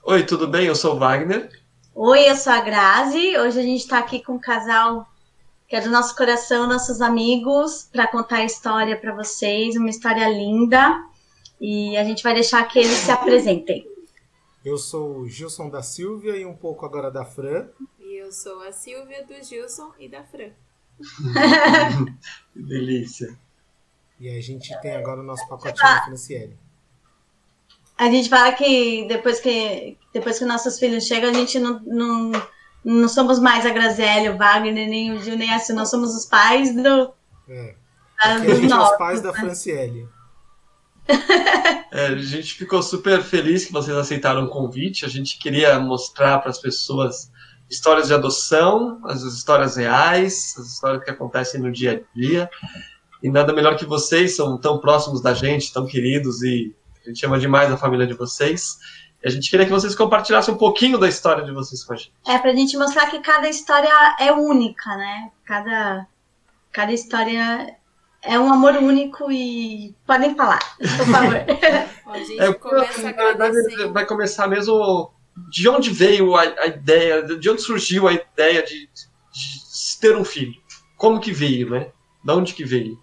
Oi, tudo bem? Eu sou o Wagner. Oi, eu sou a Grazi. Hoje a gente está aqui com um casal que é do nosso coração, nossos amigos, para contar a história para vocês, uma história linda. E a gente vai deixar que eles se apresentem. Eu sou o Gilson da Silvia e um pouco agora da Fran. E eu sou a Silvia, do Gilson e da Fran. Que delícia. E a gente tem agora o nosso pacotinho da Franciele. A gente fala que depois que nossos filhos chegam, a gente não somos mais a Graziele, o Wagner, nem o Gil, nem assim. Nós somos os pais Aqui a dos gente é os nossos. pais da Franciele. A gente ficou super feliz que vocês aceitaram o convite. A gente queria mostrar para as pessoas histórias de adoção, as histórias reais, as histórias que acontecem no dia a dia. E nada melhor que vocês, são tão próximos da gente, tão queridos, e a gente ama demais a família de vocês. E a gente queria que vocês compartilhassem um pouquinho da história de vocês com a gente. Pra gente mostrar que cada história é única, né? Cada história é um amor único e podem falar, por favor. Bom, a gente começa agradecendo. Vai começar mesmo de onde veio a ideia, de onde surgiu a ideia de ter um filho. Como que veio, né? Da onde que veio?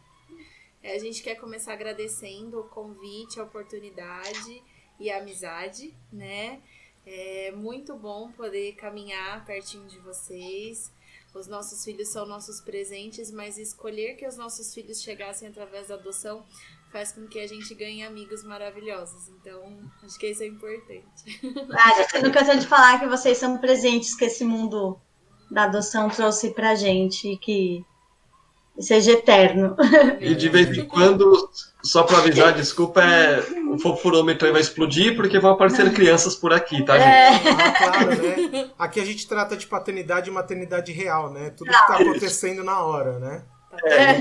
A gente quer começar agradecendo o convite, a oportunidade e a amizade, né? É muito bom poder caminhar pertinho de vocês. Os nossos filhos são nossos presentes, mas escolher que os nossos filhos chegassem através da adoção faz com que a gente ganhe amigos maravilhosos. Então, acho que isso é importante. A gente não cansa de falar que vocês são presentes que esse mundo da adoção trouxe pra gente e que seja eterno. E de vez em quando, só para avisar, desculpa, o fofurômetro aí vai explodir porque vão aparecer crianças por aqui, tá, gente? Claro, né? Aqui a gente trata de paternidade e maternidade real, né? Tudo que tá acontecendo na hora, né?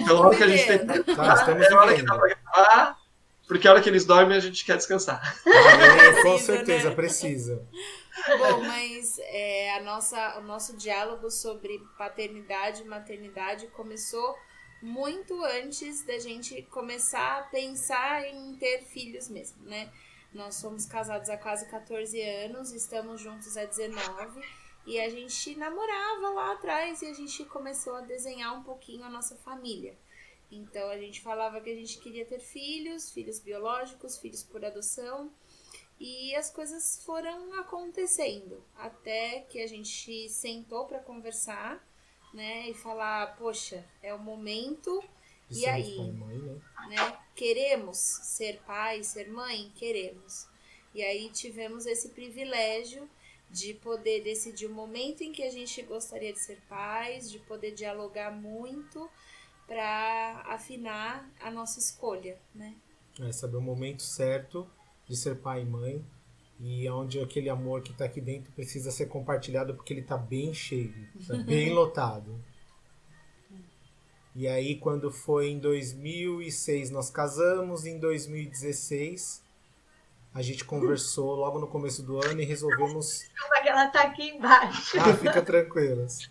Então a hora que a gente tem que estamos é a hora que dá vivendo. pra gravar, porque a hora que eles dormem a gente quer descansar. Com Precisa, certeza, né? precisa. Bom, mas o nosso diálogo sobre paternidade e maternidade começou muito antes da gente começar a pensar em ter filhos mesmo, né? Nós somos casados há quase 14 anos, estamos juntos há 19 e a gente namorava lá atrás e a gente começou a desenhar um pouquinho a nossa família. Então a gente falava que a gente queria ter filhos, filhos biológicos, filhos por adoção. E as coisas foram acontecendo até que a gente sentou para conversar, né? E falar, poxa, é o momento. E aí, Pai e mãe, né? Queremos ser pai, ser mãe? Queremos. E aí tivemos esse privilégio de poder decidir o momento em que a gente gostaria de ser pais, de poder dialogar muito para afinar a nossa escolha, né? É saber o momento certo de ser pai e mãe e onde aquele amor que está aqui dentro precisa ser compartilhado porque ele está bem cheio, tá bem lotado. E aí quando foi em 2006 nós casamos, em 2016 a gente conversou logo no começo do ano e resolvemos... Como que ela tá aqui embaixo? Fica tranquilas.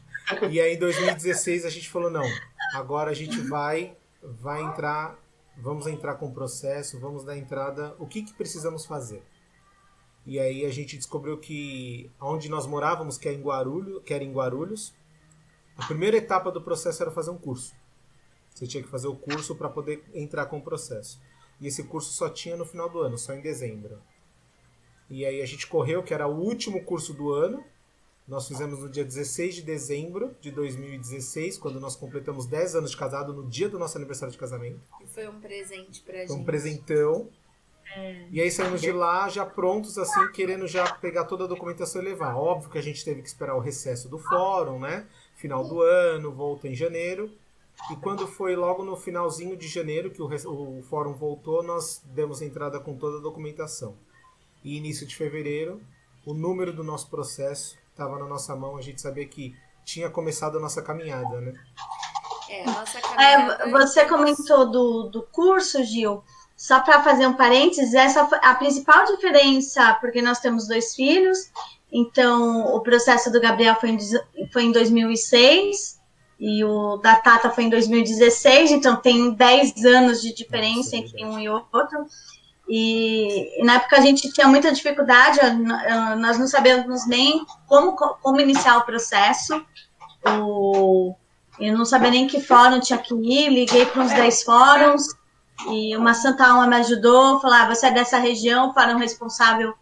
E aí em 2016 a gente falou, não, agora a gente vai entrar... Vamos entrar com o processo, vamos dar entrada, o que precisamos fazer? E aí a gente descobriu que onde nós morávamos, que era em Guarulhos, a primeira etapa do processo era fazer um curso. Você tinha que fazer o curso para poder entrar com o processo. E esse curso só tinha no final do ano, só em dezembro. E aí a gente correu, que era o último curso do ano. Nós fizemos no dia 16 de dezembro de 2016, quando nós completamos 10 anos de casado, no dia do nosso aniversário de casamento. E foi um presente pra gente. Foi um presentão. E aí saímos de lá já prontos, assim, querendo já pegar toda a documentação e levar. Óbvio que a gente teve que esperar o recesso do fórum, né? Final do ano, volta em janeiro. E quando foi logo no finalzinho de janeiro que o fórum voltou, nós demos entrada com toda a documentação. E início de fevereiro, o número do nosso processo estava na nossa mão, a gente sabia que tinha começado a nossa caminhada, né? A nossa caminhada... Você comentou do curso, Gil. Só para fazer um parênteses, essa foi a principal diferença, porque nós temos 2 filhos, então o processo do Gabriel foi em 2006 e o da Tata foi em 2016, então tem 10 anos de diferença entre um e outro. E na época a gente tinha muita dificuldade, nós não sabíamos nem como iniciar o processo, eu não sabia nem que fórum tinha que ir, liguei para uns 10 fóruns, e uma santa alma me ajudou, falou, você é dessa região, o fórum responsável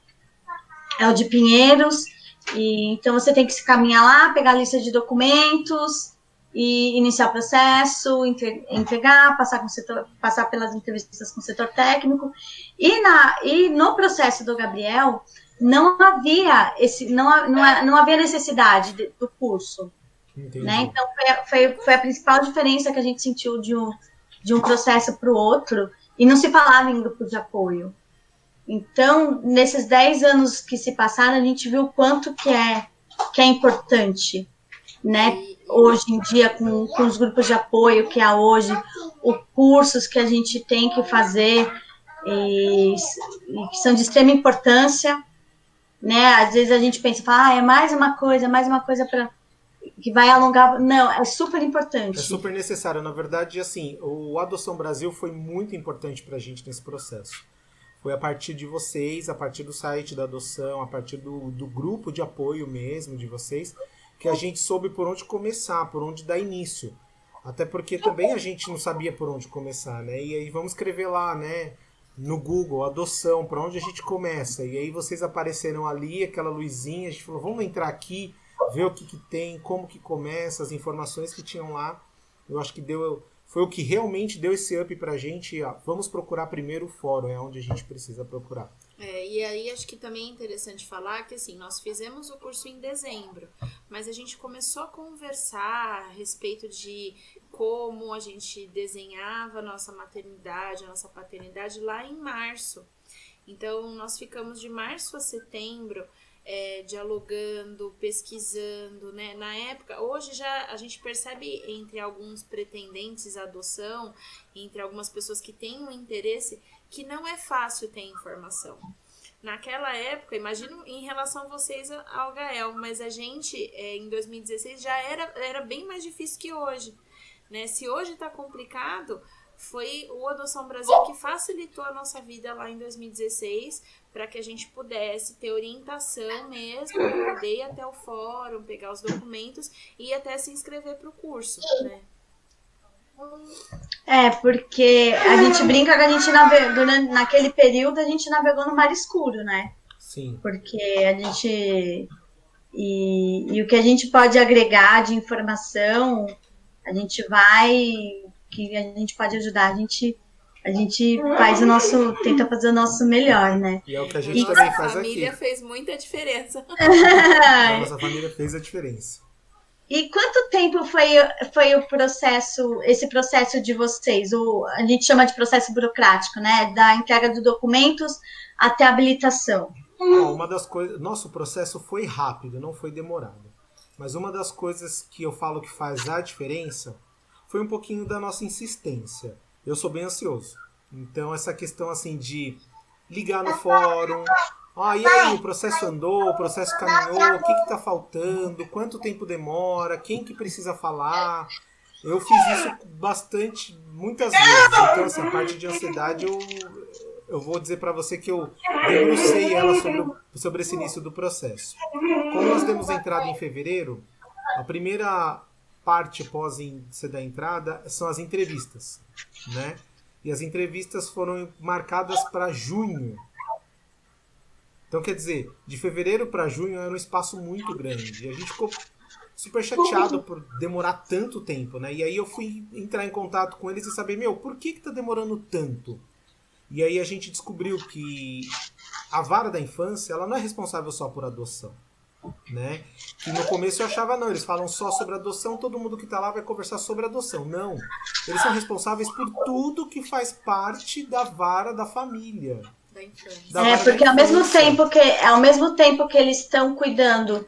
é o de Pinheiros, e então você tem que se caminhar lá, pegar a lista de documentos, e iniciar o processo, entregar, passar pelas entrevistas com o setor técnico. E no processo do Gabriel, não havia necessidade do curso. Né? Então, foi a principal diferença que a gente sentiu de um processo para o outro, e não se falava em grupo de apoio. Então, nesses 10 anos que se passaram, a gente viu o quanto que é importante, né? Hoje em dia, com os grupos de apoio que há hoje, os cursos que a gente tem que fazer, e que são de extrema importância, né? Às vezes a gente pensa, é mais uma coisa para que vai alongar. Não, é super importante. É super necessário. Na verdade, assim, o Adoção Brasil foi muito importante para a gente nesse processo. Foi a partir de vocês, a partir do site da adoção, a partir do grupo de apoio mesmo de vocês, que a gente soube por onde começar, por onde dar início. Até porque também a gente não sabia por onde começar, né? E aí vamos escrever lá, né? No Google, adoção, para onde a gente começa. E aí vocês apareceram ali, aquela luzinha, a gente falou, vamos entrar aqui, ver o que tem, como que começa, as informações que tinham lá. Eu acho que foi o que realmente deu esse up pra gente. Vamos procurar primeiro o fórum, é onde a gente precisa procurar. E aí acho que também é interessante falar que assim, nós fizemos o curso em dezembro, mas a gente começou a conversar a respeito de como a gente desenhava a nossa maternidade, a nossa paternidade lá em março. Então nós ficamos de março a setembro dialogando, pesquisando, né? Na época, hoje já a gente percebe entre alguns pretendentes à adoção, entre algumas pessoas que têm um interesse, que não é fácil ter informação. Naquela época, imagino em relação a vocês ao Gael, mas a gente em 2016 já era bem mais difícil que hoje, né? Se hoje está complicado, foi o Adoção Brasil que facilitou a nossa vida lá em 2016 para que a gente pudesse ter orientação mesmo, para poder ir até o fórum, pegar os documentos e até se inscrever para o curso, né? Porque a gente brinca que a gente naquele período a gente navegou no mar escuro, né? Sim. Porque a gente... E o que a gente pode agregar de informação, a gente que a gente pode ajudar, a gente tenta fazer o nosso melhor, né? E é o que a gente também faz aqui. Nossa família fez muita diferença. A nossa família fez a diferença. E quanto tempo foi esse processo de vocês? A gente chama de processo burocrático, né? Da entrega de documentos até a habilitação. Uma das coisas, nosso processo foi rápido, não foi demorado. Mas uma das coisas que eu falo que faz a diferença foi um pouquinho da nossa insistência. Eu sou bem ansioso. Então essa questão assim de ligar no fórum, e aí, o processo andou, o processo caminhou, o que está faltando, quanto tempo demora, quem que precisa falar. Eu fiz isso muitas vezes. Então, assim, a parte de ansiedade, eu vou dizer para você que eu debrucei ela sobre esse início do processo. Como nós demos entrada em fevereiro, a primeira parte após você dar entrada são as entrevistas, né? E as entrevistas foram marcadas para junho. Então, quer dizer, de fevereiro para junho era um espaço muito grande. E a gente ficou super chateado por demorar tanto tempo, né? E aí eu fui entrar em contato com eles e saber, por que tá demorando tanto? E aí a gente descobriu que a vara da infância, ela não é responsável só por adoção, né? Que no começo eu achava, eles falam só sobre adoção, todo mundo que tá lá vai conversar sobre adoção. Não, eles são responsáveis por tudo que faz parte da vara da família. Porque ao mesmo tempo que eles estão cuidando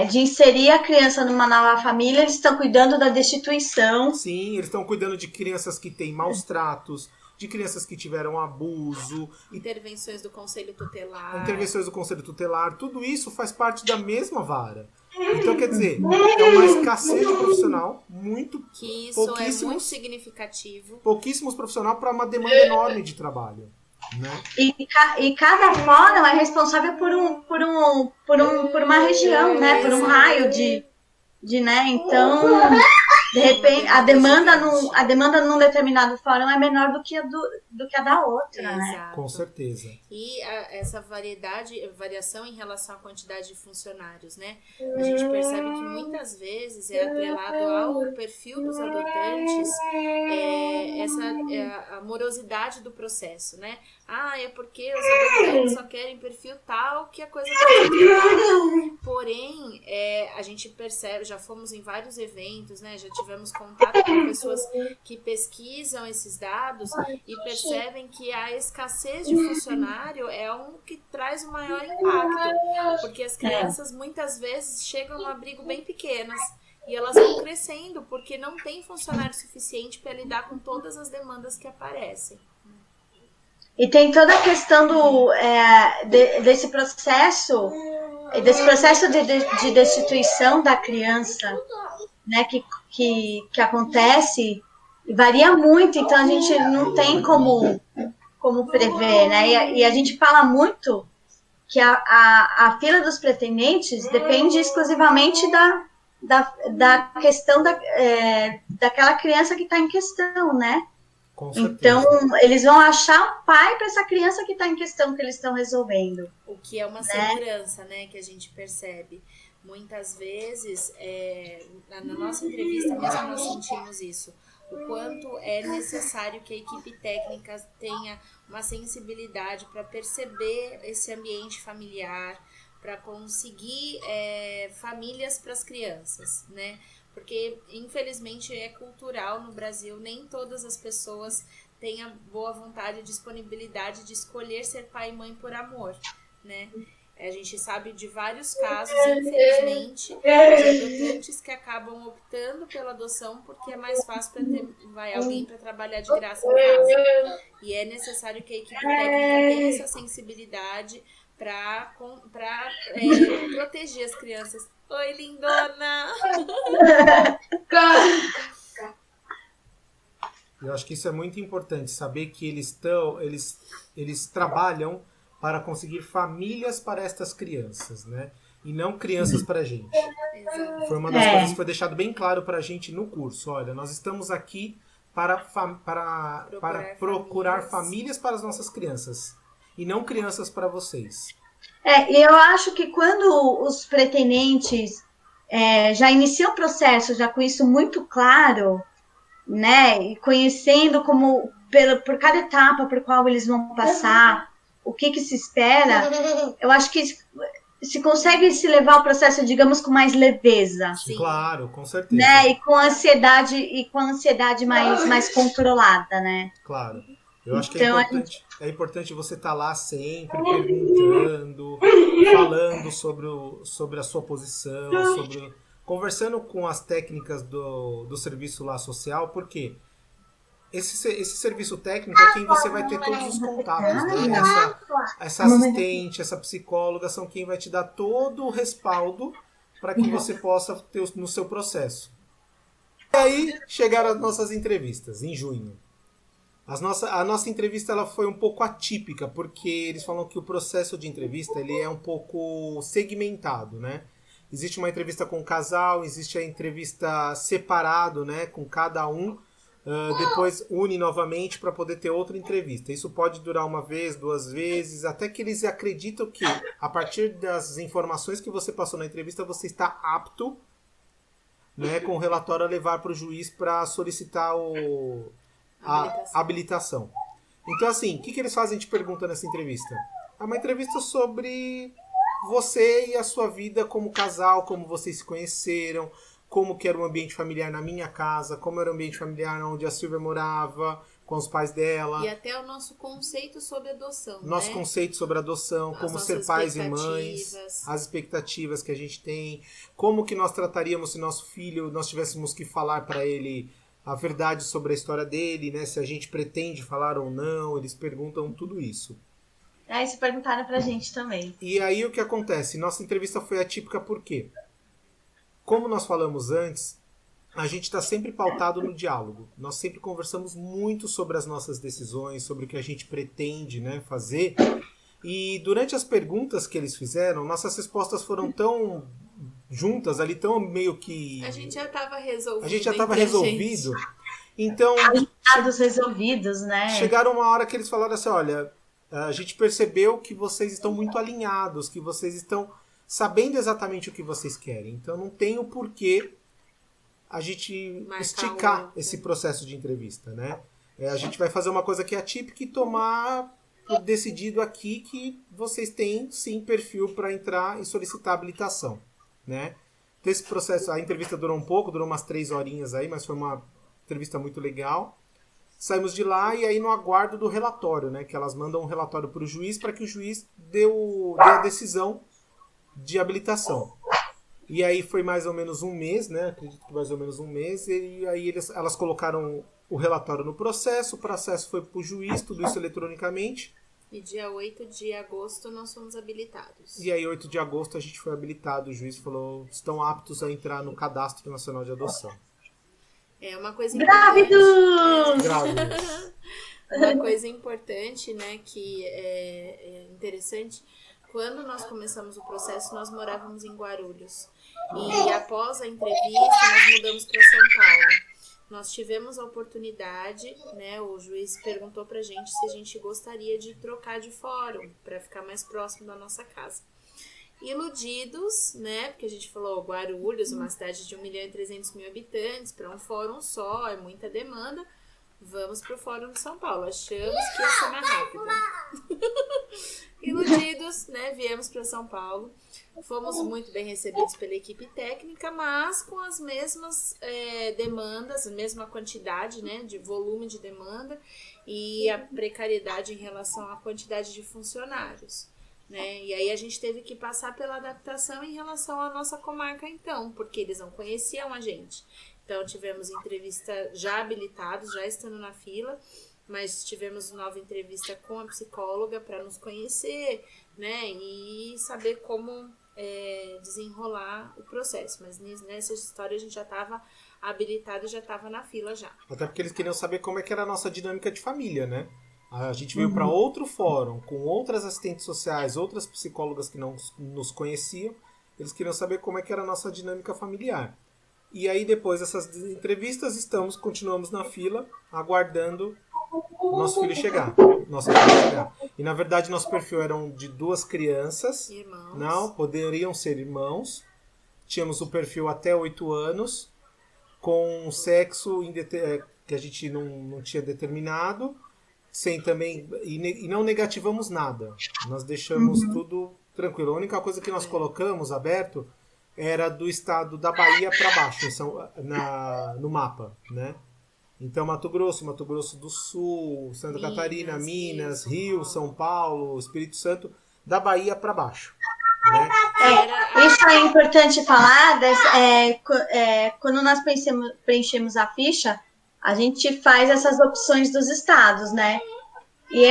de inserir a criança numa nova família, eles estão cuidando da destituição. Sim, eles estão cuidando de crianças que têm maus tratos, de crianças que tiveram abuso. Intervenções do Conselho Tutelar. Tudo isso faz parte da mesma vara. Então, quer dizer, é uma escassez de profissional que isso é muito significativo. Pouquíssimos profissionais para uma demanda enorme de trabalho. né? E cada fórum é responsável por uma região, né? Por um raio né? Então, de repente, a demanda num determinado fórum é menor do que a da outra, né? Exato. Com certeza. E essa variação em relação à quantidade de funcionários, né? A gente percebe que muitas vezes é atrelado ao perfil dos adotantes a morosidade do processo, né? É porque os adotantes só querem perfil tal que a coisa tá complicada. Porém, a gente percebe, já fomos em vários eventos, né? Já tivemos contato com pessoas que pesquisam esses dados e percebem que a escassez de funcionário é um que traz o maior impacto, porque as crianças muitas vezes chegam no abrigo bem pequenas e elas vão crescendo porque não tem funcionário suficiente para lidar com todas as demandas que aparecem. E tem toda a questão desse processo de destituição da criança, né, que acontece e varia muito, então a gente não tem como prever, né? E a gente fala muito que a fila dos pretendentes depende exclusivamente da questão daquela criança que está em questão, né? Então, eles vão achar um pai para essa criança que está em questão, que eles estão resolvendo. O que é uma segurança, né, que a gente percebe. Muitas vezes, na nossa entrevista mesmo, nós sentimos isso. O quanto é necessário que a equipe técnica tenha uma sensibilidade para perceber esse ambiente familiar, para conseguir famílias para as crianças, né? Porque, infelizmente, é cultural no Brasil, nem todas as pessoas têm a boa vontade e disponibilidade de escolher ser pai e mãe por amor, né? A gente sabe de vários casos, infelizmente, de adotantes que acabam optando pela adoção porque é mais fácil para ter alguém para trabalhar de graça em casa. E é necessário que a equipe técnica tenha essa sensibilidade para proteger as crianças. Oi, lindona! Eu acho que isso é muito importante, saber que eles trabalham para conseguir famílias para estas crianças, né? E não crianças para a gente. Foi uma das coisas que foi deixado bem claro para a gente no curso. Olha, nós estamos aqui para procurar famílias para as nossas crianças e não crianças para vocês. E eu acho que quando os pretendentes já iniciam o processo, já com isso muito claro, né, e conhecendo por cada etapa por qual eles vão passar, o que se espera, eu acho que se consegue se levar o processo, digamos, com mais leveza. Sim. Claro, com certeza. Né, e com a ansiedade mais controlada, né? Claro. Eu acho que é importante você estar lá sempre perguntando, falando sobre a sua posição, conversando com as técnicas do serviço lá social, porque esse serviço técnico é quem você vai ter todos os contatos, né? Essa assistente, essa psicóloga são quem vai te dar todo o respaldo para que você possa ter no seu processo. E aí chegaram as nossas entrevistas, em junho. A nossa entrevista ela foi um pouco atípica, porque eles falam que o processo de entrevista ele é um pouco segmentado, né? Existe uma entrevista com o casal, existe a entrevista separado, né, com cada um, depois une novamente para poder ter outra entrevista. Isso pode durar uma vez, 2 vezes, até que eles acreditam que, a partir das informações que você passou na entrevista, você está apto, né, com o relatório a levar para o juiz para solicitar a habilitação. Então, assim, o que eles fazem de pergunta nessa entrevista? É uma entrevista sobre você e a sua vida como casal, como vocês se conheceram, como que era o ambiente familiar na minha casa, como era o ambiente familiar onde a Silvia morava, com os pais dela. E até o nosso conceito sobre adoção, Nosso conceito sobre adoção, como ser pais e mães, as expectativas que a gente tem, como que nós trataríamos se nosso filho, nós tivéssemos que falar para ele a verdade sobre a história dele, né? Se a gente pretende falar ou não, eles perguntam tudo isso. Isso perguntaram pra gente também. E aí o que acontece? Nossa entrevista foi atípica por quê? Como nós falamos antes, a gente está sempre pautado no diálogo. Nós sempre conversamos muito sobre as nossas decisões, sobre o que a gente pretende, né, fazer. E durante as perguntas que eles fizeram, nossas respostas foram tão juntas ali, tão meio que... A gente já estava resolvido. A gente já estava resolvido. Então... Dados resolvidos, né? Chegaram uma hora que eles falaram assim, olha, a gente percebeu que vocês estão muito alinhados, que vocês estão sabendo exatamente o que vocês querem. Então não tem o porquê a gente esticar esse processo de entrevista, né? A gente vai fazer uma coisa que é atípica e tomar por decidido aqui que vocês têm, sim, perfil para entrar e solicitar habilitação, né? Então, esse processo, a entrevista durou um pouco, durou umas 3 horinhas aí, mas foi uma entrevista muito legal. Saímos de lá e aí no aguardo do relatório, né? Que elas mandam um relatório para o juiz para que o juiz dê a decisão de habilitação. E aí foi mais ou menos um mês, né? Acredito que mais ou menos um mês. E aí elas colocaram o relatório no processo. O processo foi para o juiz, tudo isso eletronicamente. E dia 8 de agosto nós fomos habilitados. E aí 8 de agosto a gente foi habilitado. O juiz falou, estão aptos a entrar no Cadastro Nacional de Adoção. É uma coisa importante. Grávidos! Uma coisa importante, né, que é interessante... Quando nós começamos o processo, nós morávamos em Guarulhos. E após a entrevista, nós mudamos para São Paulo. Nós tivemos a oportunidade, né? O juiz perguntou pra gente se a gente gostaria de trocar de fórum para ficar mais próximo da nossa casa. Iludidos, né? Porque a gente falou, Guarulhos, uma cidade de 1.300.000 habitantes, para um fórum só, é muita demanda. Vamos pro Fórum de São Paulo. Achamos que ia ser mais rápido. Iludidos, né? Viemos para São Paulo. Fomos muito bem recebidos pela equipe técnica, mas com as mesmas demandas, a mesma quantidade, né, de volume de demanda e a precariedade em relação à quantidade de funcionários, né? E aí a gente teve que passar pela adaptação em relação à nossa comarca então, porque eles não conheciam a gente. Então tivemos entrevista já habilitados, já estando na fila, mas tivemos nova entrevista com a psicóloga para nos conhecer, né, e saber como desenrolar o processo. Mas nessa história a gente já estava habilitado, já estava na fila já. Até porque eles queriam saber como é que era a nossa dinâmica de família, né? A gente veio para outro fórum, com outras assistentes sociais, outras psicólogas que não nos conheciam. Eles queriam saber como é que era a nossa dinâmica familiar. E aí, depois dessas entrevistas, continuamos na fila, aguardando o nosso filho chegar. E, na verdade, nosso perfil eram de 2 crianças. Irmãos. Não, poderiam ser irmãos. Tínhamos o perfil até 8 anos, com sexo que a gente não tinha determinado, sem também... E não negativamos nada. Nós deixamos tudo tranquilo. A única coisa que nós colocamos aberto era do estado da Bahia para baixo, no mapa, né? Então, Mato Grosso do Sul, Santa Catarina, Minas, Rio, São Paulo, Espírito Santo, da Bahia para baixo, né? Isso é importante falar, quando nós preenchemos a ficha, a gente faz essas opções dos estados, né? E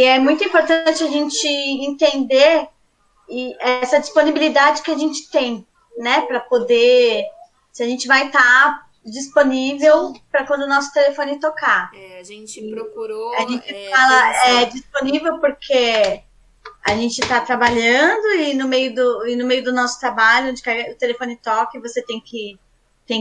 é muito importante a gente entender essa disponibilidade que a gente tem, né? Para poder, se a gente vai estar disponível para quando o nosso telefone tocar. A gente procurou... A gente fala disponível porque a gente está trabalhando e no meio do nosso trabalho, onde o telefone toca, você tem que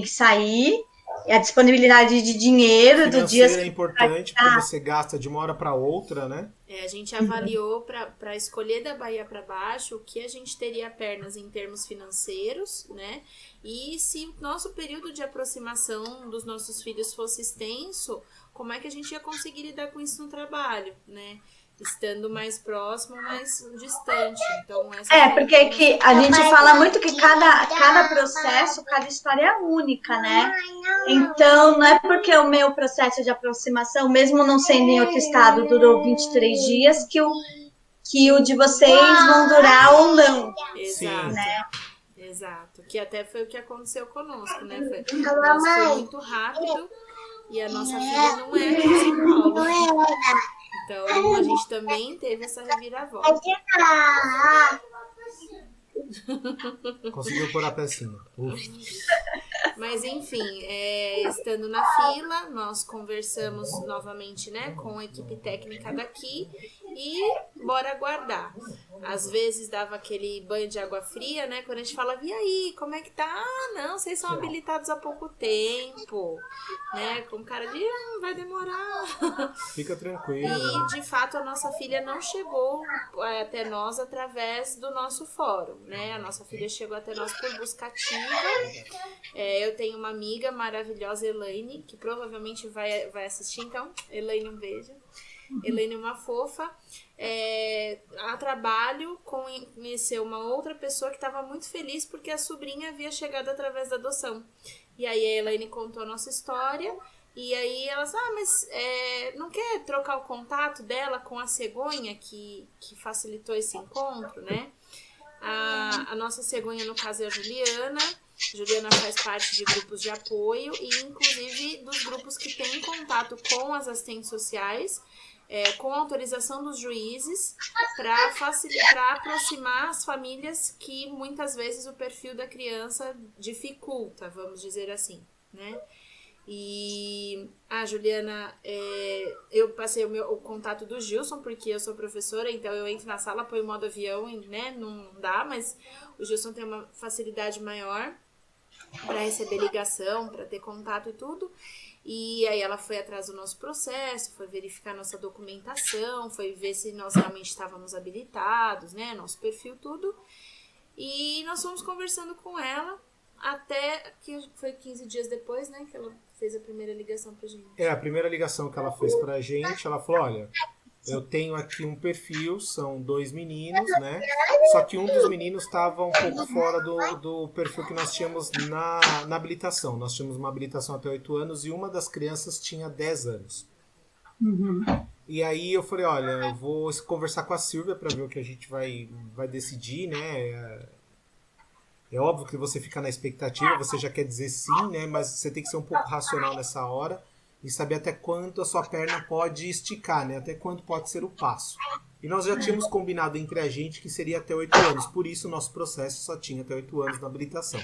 sair. E a disponibilidade de dinheiro do dia é importante porque você gasta de uma hora para outra, né? A gente avaliou para escolher da Bahia para baixo o que a gente teria pernas em termos financeiros, né? E se o nosso período de aproximação dos nossos filhos fosse extenso, como é que a gente ia conseguir lidar com isso no trabalho, né? Estando mais próximo, mais distante. Então, porque que a gente fala muito que cada processo, cada história é única, né? Então, não é porque o meu processo de aproximação, mesmo não sendo em outro estado, durou 23 dias, que o de vocês vão durar ou não. Exato. Né? Exato. Que até foi o que aconteceu conosco, né? Foi muito rápido e a nossa filha não é de São Paulo. Então, a gente também teve essa reviravolta. Conseguiu pôr a pecinha. Mas enfim, estando na fila, nós conversamos novamente, né, com a equipe técnica daqui e bora aguardar. Às vezes dava aquele banho de água fria, né, quando a gente falava, e aí, como é que tá? Ah, não, vocês são habilitados há pouco tempo, né, com cara de, vai demorar. Fica tranquilo. E, de fato, a nossa filha não chegou até nós através do nosso fórum, né? A nossa filha chegou até nós por busca ativa. Eu tenho uma amiga maravilhosa, Elaine, que provavelmente vai assistir, então, Elaine, um beijo. Elaine é uma fofa. A trabalho, conheceu uma outra pessoa que estava muito feliz porque a sobrinha havia chegado através da adoção. E aí a Elaine contou a nossa história. E aí elas, mas não quer trocar o contato dela com a cegonha que facilitou esse encontro, né? A nossa cegonha, no caso, é a Juliana. Juliana faz parte de grupos de apoio e, inclusive, dos grupos que têm contato com as assistentes sociais, com autorização dos juízes, para aproximar as famílias que, muitas vezes, o perfil da criança dificulta, vamos dizer assim, né? E a Juliana, eu passei o contato do Gilson, porque eu sou professora, então eu entro na sala, põe o modo avião, né? Não dá, mas o Gilson tem uma facilidade maior para receber ligação, para ter contato e tudo. E aí ela foi atrás do nosso processo, foi verificar nossa documentação, foi ver se nós realmente estávamos habilitados, né? Nosso perfil, tudo. E nós fomos conversando com ela, até que foi 15 dias depois, né, que ela fez a primeira ligação pra gente. A primeira ligação que ela fez pra gente, ela falou, olha, eu tenho aqui um perfil, são 2 meninos, né, só que um dos meninos estava um pouco fora do perfil que nós tínhamos na habilitação. Nós tínhamos uma habilitação até 8 anos e uma das crianças tinha 10 anos. Uhum. E aí eu falei, olha, eu vou conversar com a Silvia para ver o que a gente vai decidir, né. É óbvio que você fica na expectativa, você já quer dizer sim, né? Mas você tem que ser um pouco racional nessa hora e saber até quanto a sua perna pode esticar, né? Até quanto pode ser o passo. E nós já tínhamos combinado entre a gente que seria até 8 anos, por isso o nosso processo só tinha até 8 anos na habilitação.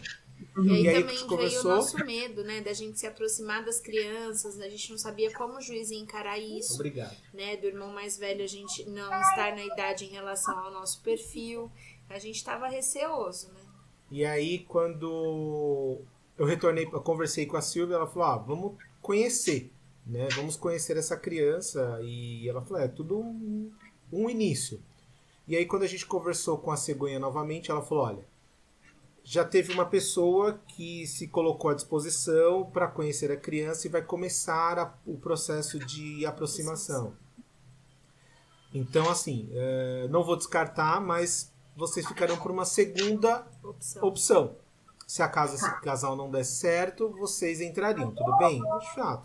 E aí também veio o nosso medo, né? Da gente se aproximar das crianças, a gente não sabia como o juiz ia encarar isso. Obrigado. Né? Do irmão mais velho a gente não estar na idade em relação ao nosso perfil, a gente estava receoso, né? E aí, quando eu retornei, eu conversei com a Silvia, ela falou, vamos conhecer, né? Vamos conhecer essa criança. E ela falou, é tudo um início. E aí, quando a gente conversou com a cegonha novamente, ela falou, olha, já teve uma pessoa que se colocou à disposição para conhecer a criança e vai começar o processo de aproximação. Então, assim, não vou descartar, mas vocês ficarão por uma segunda opção. Se esse casal não der certo, vocês entrariam, tudo bem?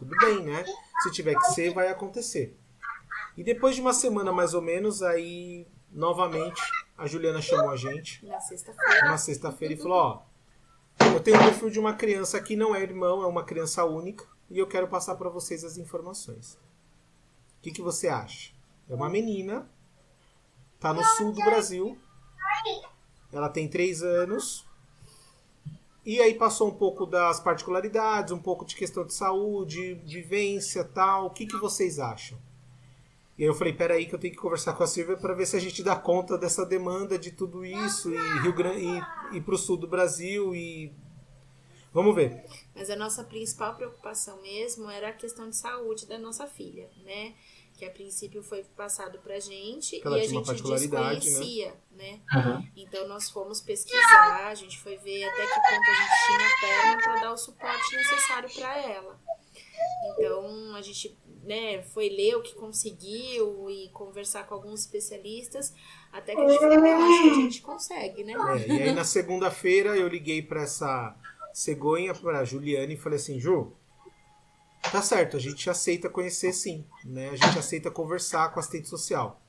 Tudo bem, né? Se tiver que ser, vai acontecer. E depois de uma semana mais ou menos, aí, novamente, a Juliana chamou a gente. Na sexta-feira. E falou, eu tenho um perfil de uma criança que não é irmão, é uma criança única, e eu quero passar para vocês as informações. O que você acha? É uma menina, tá no sul do Brasil, ela tem 3 anos, e aí passou um pouco das particularidades, um pouco de questão de saúde, vivência, tal. O que vocês acham? E aí eu falei, peraí que eu tenho que conversar com a Silvia para ver se a gente dá conta dessa demanda de tudo isso, e Rio Grande e pro sul do Brasil, e vamos ver. Mas a nossa principal preocupação mesmo era a questão de saúde da nossa filha, né? Que a princípio foi passado pra gente e a gente desconhecia, né? Uhum. Então nós fomos pesquisar, a gente foi ver até que ponto a gente tinha a perna para dar o suporte necessário para ela. Então a gente, né, foi ler o que conseguiu e conversar com alguns especialistas até que a gente falou, acho que a gente consegue, né? E aí na segunda-feira eu liguei para essa cegonha, para Juliana, e falei assim, Ju, tá certo, a gente aceita conhecer sim, né? A gente aceita conversar com a assistente social.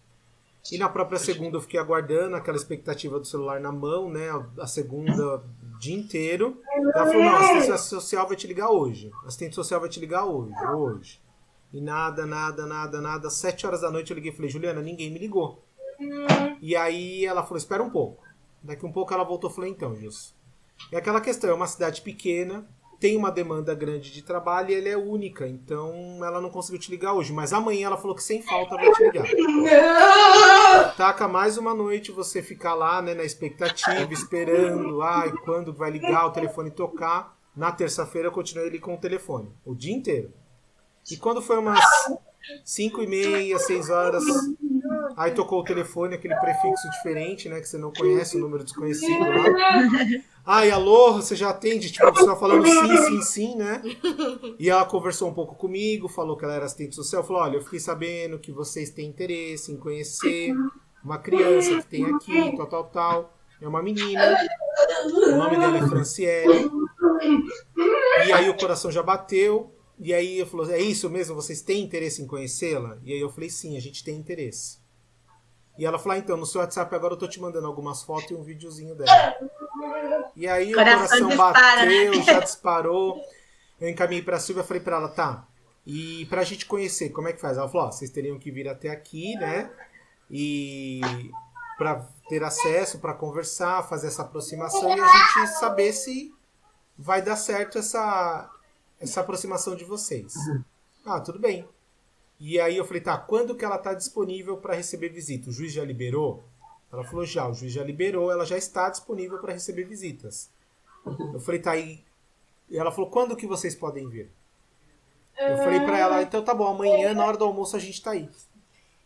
E na própria segunda eu fiquei aguardando aquela expectativa do celular na mão, né? A segunda o dia inteiro. Ela falou, não, a assistente social vai te ligar hoje. A assistente social vai te ligar hoje. E nada. 7 horas da noite eu liguei e falei, Juliana, ninguém me ligou. E aí ela falou, espera um pouco. Daqui um pouco ela voltou e falou, então, Gilson. É aquela questão, é uma cidade pequena, tem uma demanda grande de trabalho e ela é única, então ela não conseguiu te ligar hoje. Mas amanhã ela falou que sem falta vai te ligar. Taca mais uma noite você ficar lá, né, na expectativa, esperando, quando vai ligar, o telefone tocar. Na terça-feira eu continuei ali com o telefone, o dia inteiro. E quando foi umas 5h30, 6 horas, aí tocou o telefone, aquele prefixo diferente, né, que você não conhece, o número desconhecido lá. Alô, você já atende? Tipo, você tá falando sim, sim, sim, né? E ela conversou um pouco comigo, falou que ela era assistente social, falou, olha, eu fiquei sabendo que vocês têm interesse em conhecer uma criança que tem aqui, tal. É uma menina, o nome dela é Franciele. E aí o coração já bateu, e aí eu falou, é isso mesmo? Vocês têm interesse em conhecê-la? E aí eu falei, sim, a gente tem interesse. E ela falou, então, no seu WhatsApp agora eu tô te mandando algumas fotos e um videozinho dela. E aí o coração bateu, já disparou. Eu encaminhei pra Silvia e falei pra ela, tá, e pra gente conhecer, como é que faz? Ela falou, vocês teriam que vir até aqui, né? E pra ter acesso, pra conversar, fazer essa aproximação e a gente saber se vai dar certo essa aproximação de vocês. Tudo bem. E aí eu falei, tá, quando que ela tá disponível para receber visita? O juiz já liberou? Ela falou, já, o juiz já liberou, ela já está disponível para receber visitas. Eu falei, tá, e ela falou, quando que vocês podem vir? Eu falei para ela, então tá bom, amanhã na hora do almoço a gente tá aí.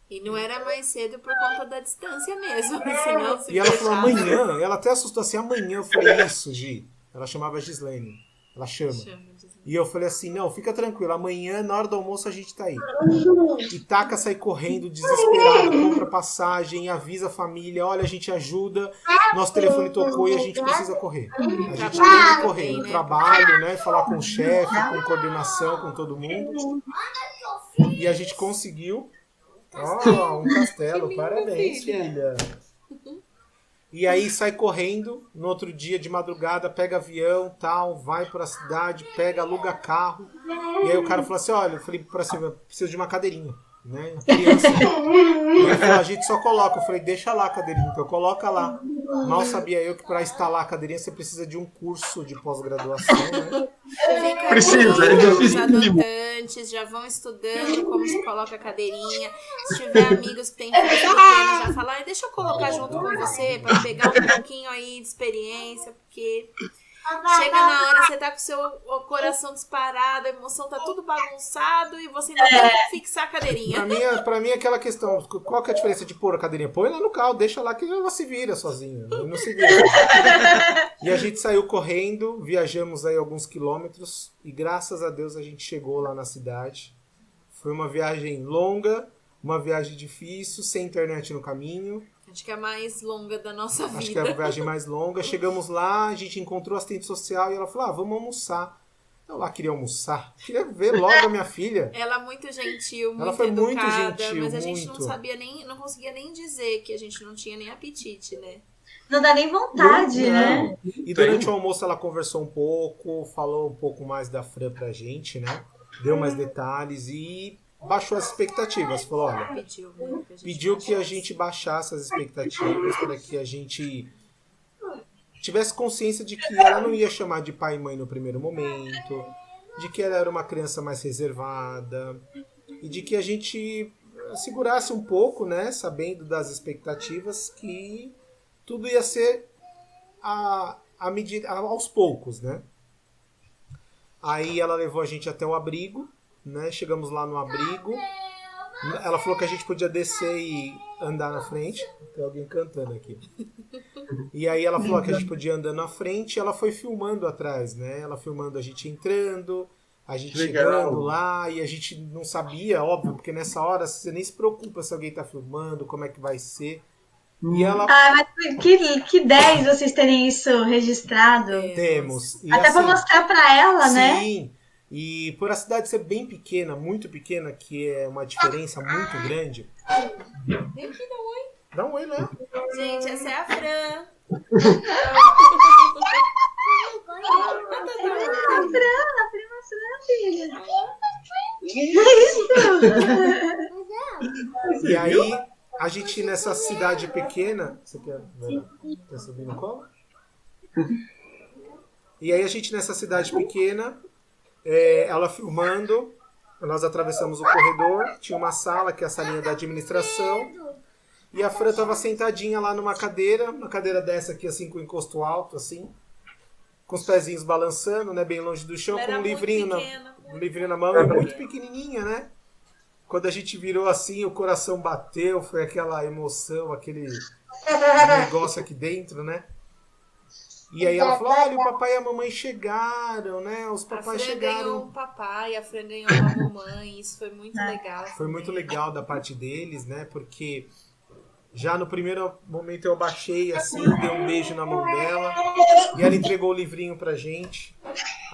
E não era mais cedo por conta da distância mesmo, senão se E ela falou, amanhã, ela até assustou assim, amanhã. Eu falei, isso, Gi. Ela chamava Gislaine. Ela chama. E eu falei assim, não, fica tranquilo, amanhã, na hora do almoço, a gente tá aí. E Taca sai correndo, desesperado, compra passagem, avisa a família, olha, a gente ajuda, nosso telefone tocou e a gente precisa correr. A gente tem que correr no trabalho, né, falar com o chefe, com coordenação, com todo mundo. E a gente conseguiu. Um castelo, parabéns, filha. E aí sai correndo, no outro dia de madrugada, pega avião, tal, vai pra cidade, pega, aluga carro. E aí o cara falou assim, olha, eu falei pra Silvia, preciso de uma cadeirinha, né? Criança. E ele falou, a gente só coloca. Eu falei, deixa lá a cadeirinha, então coloca lá. Mal sabia eu que para instalar a cadeirinha você precisa de um curso de pós-graduação, né? Precisa, é difícil. Adotantes já vão estudando como se coloca a cadeirinha. Se tiver amigos que têm filhos pequenos, já falar, deixa eu colocar junto com você para pegar um pouquinho aí de experiência, porque chega na hora, você tá com o seu coração disparado, a emoção tá tudo bagunçado e você ainda tem que fixar a cadeirinha. Pra mim é aquela questão, qual que é a diferença de pôr a cadeirinha? Põe lá no carro, deixa lá que ela se vira sozinha. Não se vira. E a gente saiu correndo, viajamos aí alguns quilômetros e graças a Deus a gente chegou lá na cidade. Foi uma viagem longa, uma viagem difícil, sem internet no caminho. Acho que é a mais longa da nossa vida. Acho que é a viagem mais longa. Chegamos lá, a gente encontrou a assistente social e ela falou, vamos almoçar. Eu lá queria almoçar. Queria ver logo a minha filha. Ela muito gentil, muito ela foi educada, muito gentil, mas a gente muito. não sabia não conseguia nem dizer que a gente não tinha nem apetite, né? Não dá nem vontade, né? E durante o almoço ela conversou um pouco, falou um pouco mais da Fran pra gente, né? Deu mais detalhes e baixou as expectativas. Falou, olha, pediu que a gente baixasse as expectativas para que a gente tivesse consciência de que ela não ia chamar de pai e mãe no primeiro momento, de que ela era uma criança mais reservada e de que a gente segurasse um pouco, né, sabendo das expectativas, que tudo ia ser aos poucos, né? Aí ela levou a gente até o abrigo, né? Chegamos lá no abrigo. Ela falou que a gente podia descer e andar na frente. Tem alguém cantando aqui. E aí ela falou que a gente podia andar na frente e ela foi filmando atrás, né? Ela filmando a gente entrando, a gente chegando lá, e a gente não sabia, óbvio, porque nessa hora você nem se preocupa se alguém tá filmando, como é que vai ser. E ela... mas que 10 vocês terem isso registrado. Temos. E até assim, para mostrar para ela, né? Sim. E por a cidade ser bem pequena, muito pequena, que é uma diferença muito grande. Vem aqui, dá um oi. Dá um oi, né? Gente, essa é a Fran. A prima Fran, filha. Isso. E aí, a gente nessa cidade pequena... Você quer subir no colo? E aí a gente nessa cidade pequena, ela filmando, nós atravessamos o corredor, tinha uma sala, que é a salinha da administração, e a Fran estava sentadinha lá numa cadeira, uma cadeira dessa aqui, assim, com encosto alto, assim, com os pezinhos balançando, né, bem longe do chão, com um livrinho na mão, muito pequenininha, né? Quando a gente virou assim, o coração bateu, foi aquela emoção, aquele negócio aqui dentro, né? E aí ela falou, olha, o papai e a mamãe chegaram, né? Os papais chegaram. A Fran ganhou um papai, a Fran ganhou uma mamãe, isso foi muito legal. Foi muito legal da parte deles, né? Porque já no primeiro momento eu baixei assim, dei um beijo na mão dela e ela entregou o livrinho pra gente.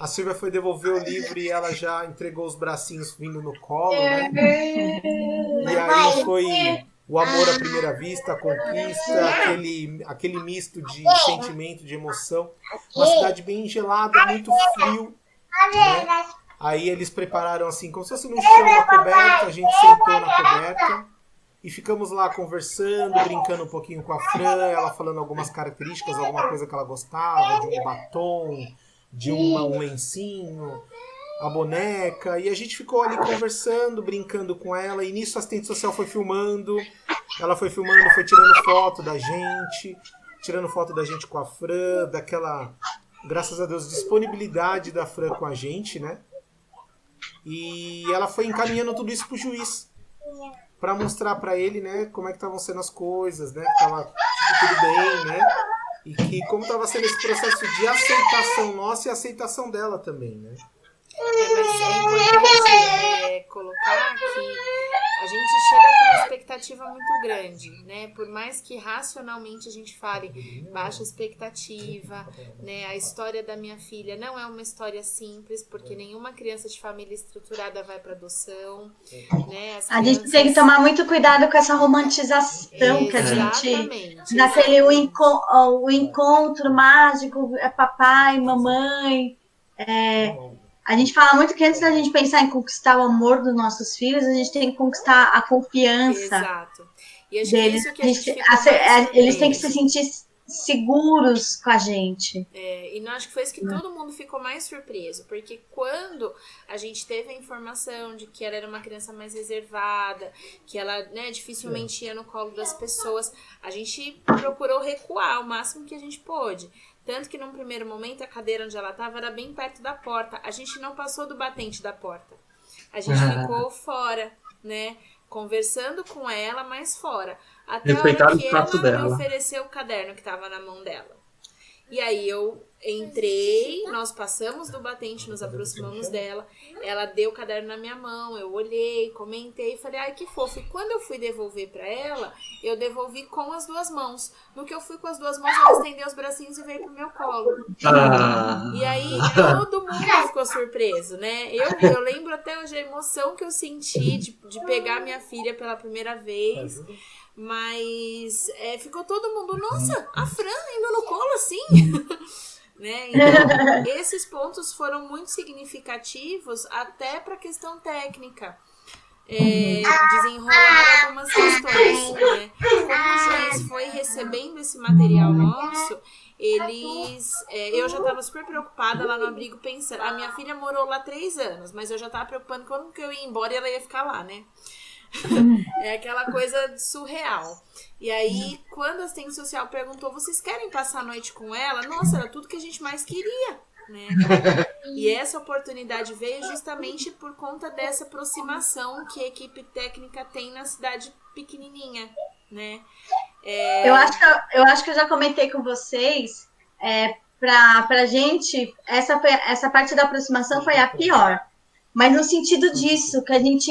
A Silvia foi devolver o livro e ela já entregou os bracinhos vindo no colo, né? E aí foi o amor à primeira vista, a conquista, aquele misto de sentimento, de emoção. Uma cidade bem gelada, muito frio, né? Aí eles prepararam assim, como se fosse no chão uma coberta, a gente sentou na coberta e ficamos lá conversando, brincando um pouquinho com a Fran, ela falando algumas características, alguma coisa que ela gostava, de um batom, de um lencinho, a boneca, e a gente ficou ali conversando, brincando com ela, e nisso a assistente social foi filmando, ela foi filmando, foi tirando foto da gente com a Fran, daquela, graças a Deus, disponibilidade da Fran com a gente, né? E ela foi encaminhando tudo isso pro juiz, para mostrar para ele, né, como é que estavam sendo as coisas, né, que tava tudo bem, né, e que como estava sendo esse processo de aceitação nossa e aceitação dela também, né. Mas é importante colocar que a gente chega com uma expectativa muito grande, né? Por mais que racionalmente a gente fale baixa expectativa, né? A história da minha filha não é uma história simples, porque nenhuma criança de família estruturada vai para adoção, né? A gente tem que tomar muito cuidado com essa romantização que a gente... Daquele o encontro mágico, é papai, mamãe... A gente fala muito que antes da gente pensar em conquistar o amor dos nossos filhos, a gente tem que conquistar a confiança. Exato. E acho deles. que isso que eles têm que se sentir seguros com a gente. E eu acho que foi isso que todo mundo ficou mais surpreso, porque quando a gente teve a informação de que ela era uma criança mais reservada, que ela, né, dificilmente ia no colo das pessoas, a gente procurou recuar o máximo que a gente pôde. Tanto que num primeiro momento a cadeira onde ela estava era bem perto da porta. A gente não passou do batente da porta. A gente ficou fora, né? Conversando com ela, mas fora. Até a hora que ela me ofereceu o caderno que estava na mão dela. E aí eu entrei, nós passamos do batente, nos aproximamos dela. Ela deu o caderno na minha mão, eu olhei, comentei, falei, ai, que fofo. E quando eu fui devolver pra ela, eu devolvi com as duas mãos. No que eu fui com as duas mãos, ela estendeu os bracinhos e veio pro meu colo. E aí todo mundo ficou surpreso, né? Eu lembro até hoje a emoção que eu senti de pegar minha filha pela primeira vez. Mas ficou todo mundo, nossa, a Fran indo no colo assim, né? Então, esses pontos foram muito significativos até para a questão técnica, desenrolar algumas questões, né? Como o juiz foi recebendo esse material nosso, eu já estava super preocupada lá no abrigo pensando, a minha filha morou lá 3 anos, mas eu já estava preocupando quando que eu ia embora e ela ia ficar lá, né? É aquela coisa surreal. E aí, quando a assistente social perguntou, vocês querem passar a noite com ela? Nossa, era tudo que a gente mais queria, né? E essa oportunidade veio justamente por conta dessa aproximação que a equipe técnica tem na cidade pequenininha, né? Eu acho que eu já comentei com vocês, pra gente, essa parte da aproximação foi a pior. Mas no sentido disso, que a gente...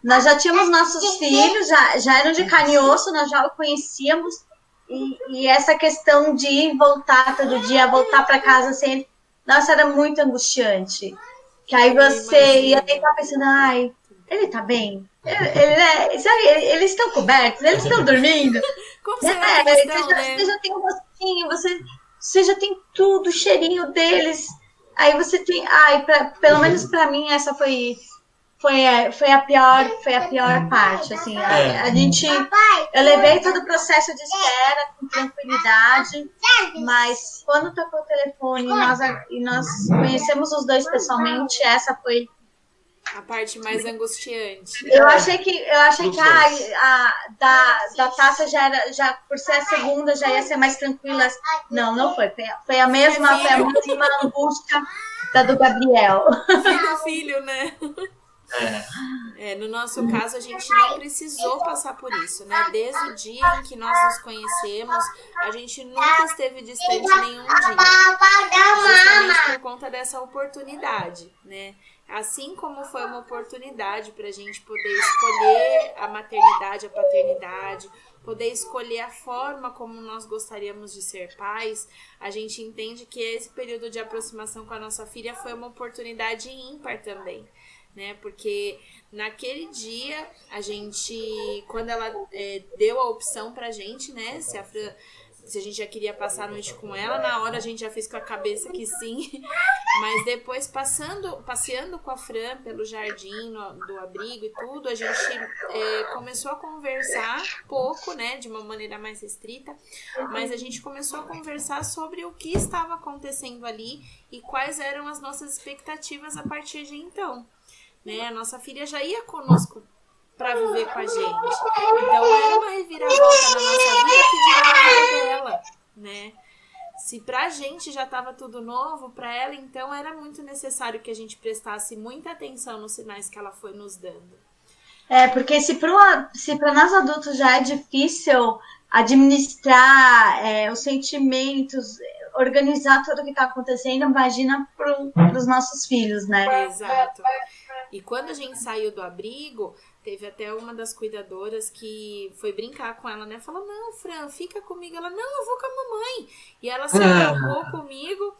nós já tínhamos nossos filhos, já eram de carne e osso, nós já o conhecíamos. E essa questão de ir voltar todo dia, voltar para casa sem... Nossa, era muito angustiante. Que aí você ia estar pensando, ai, ele tá bem? Eles estão cobertos? Eles estão dormindo? Como será que estão, né? Você já tem um rostinho, você já tem tudo, o cheirinho deles... Aí você tem... pelo menos pra mim, essa foi foi a pior parte, assim, a gente, eu levei todo o processo de espera com tranquilidade, mas quando tocou o telefone e nós conhecemos os dois pessoalmente, essa foi a parte mais angustiante. Eu achei que da Tássia já por ser a segunda já ia ser mais tranquila. Não foi. Foi a mesma angústia da do Gabriel. Filho, né? No nosso caso, a gente não precisou passar por isso, né? Desde o dia em que nós nos conhecemos, a gente nunca esteve distante nenhum dia. Justamente por conta dessa oportunidade, né? Assim como foi uma oportunidade para a gente poder escolher a maternidade, a paternidade, poder escolher a forma como nós gostaríamos de ser pais, a gente entende que esse período de aproximação com a nossa filha foi uma oportunidade ímpar também, né? Porque naquele dia, a gente, quando ela deu a opção pra gente, né? Se a gente já queria passar a noite com ela, na hora a gente já fez com a cabeça que sim, mas depois passeando com a Fran pelo jardim do abrigo e tudo, a gente começou a conversar pouco, né, de uma maneira mais restrita, mas a gente começou a conversar sobre o que estava acontecendo ali e quais eram as nossas expectativas a partir de então, né, a nossa filha já ia conosco para viver com a gente. Então era uma reviravolta na nossa vida que virou a vida dela, né? Se pra gente já estava tudo novo, para ela então era muito necessário que a gente prestasse muita atenção nos sinais que ela foi nos dando. Porque se para nós adultos já é difícil administrar os sentimentos, organizar tudo o que está acontecendo, imagina para os nossos filhos, né? Exato. E quando a gente saiu do abrigo, teve até uma das cuidadoras que foi brincar com ela, né? Falou, não, Fran, fica comigo. Ela, não, eu vou com a mamãe. E ela se agarrou comigo.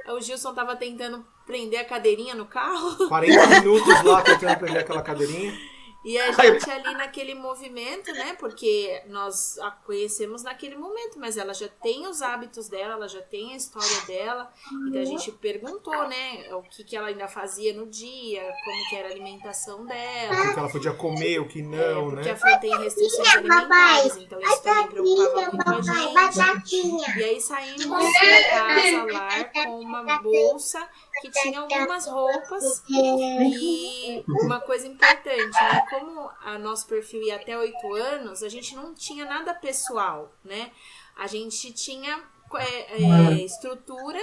O Gilson tava tentando prender a cadeirinha no carro. 40 minutos lá tentando prender aquela cadeirinha. E a gente ali naquele movimento, né? Porque nós a conhecemos naquele momento, mas ela já tem os hábitos dela, ela já tem a história dela. Então a gente perguntou, né? O que ela ainda fazia no dia, como que era a alimentação dela. O que ela podia comer, o que não, porque né? a Fran tem restrições alimentares, então isso também preocupava muito a gente. E aí saímos da casa lá com uma bolsa que tinha algumas roupas e uma coisa importante, né? Como o nosso perfil ia até 8 anos, a gente não tinha nada pessoal, né? A gente tinha estrutura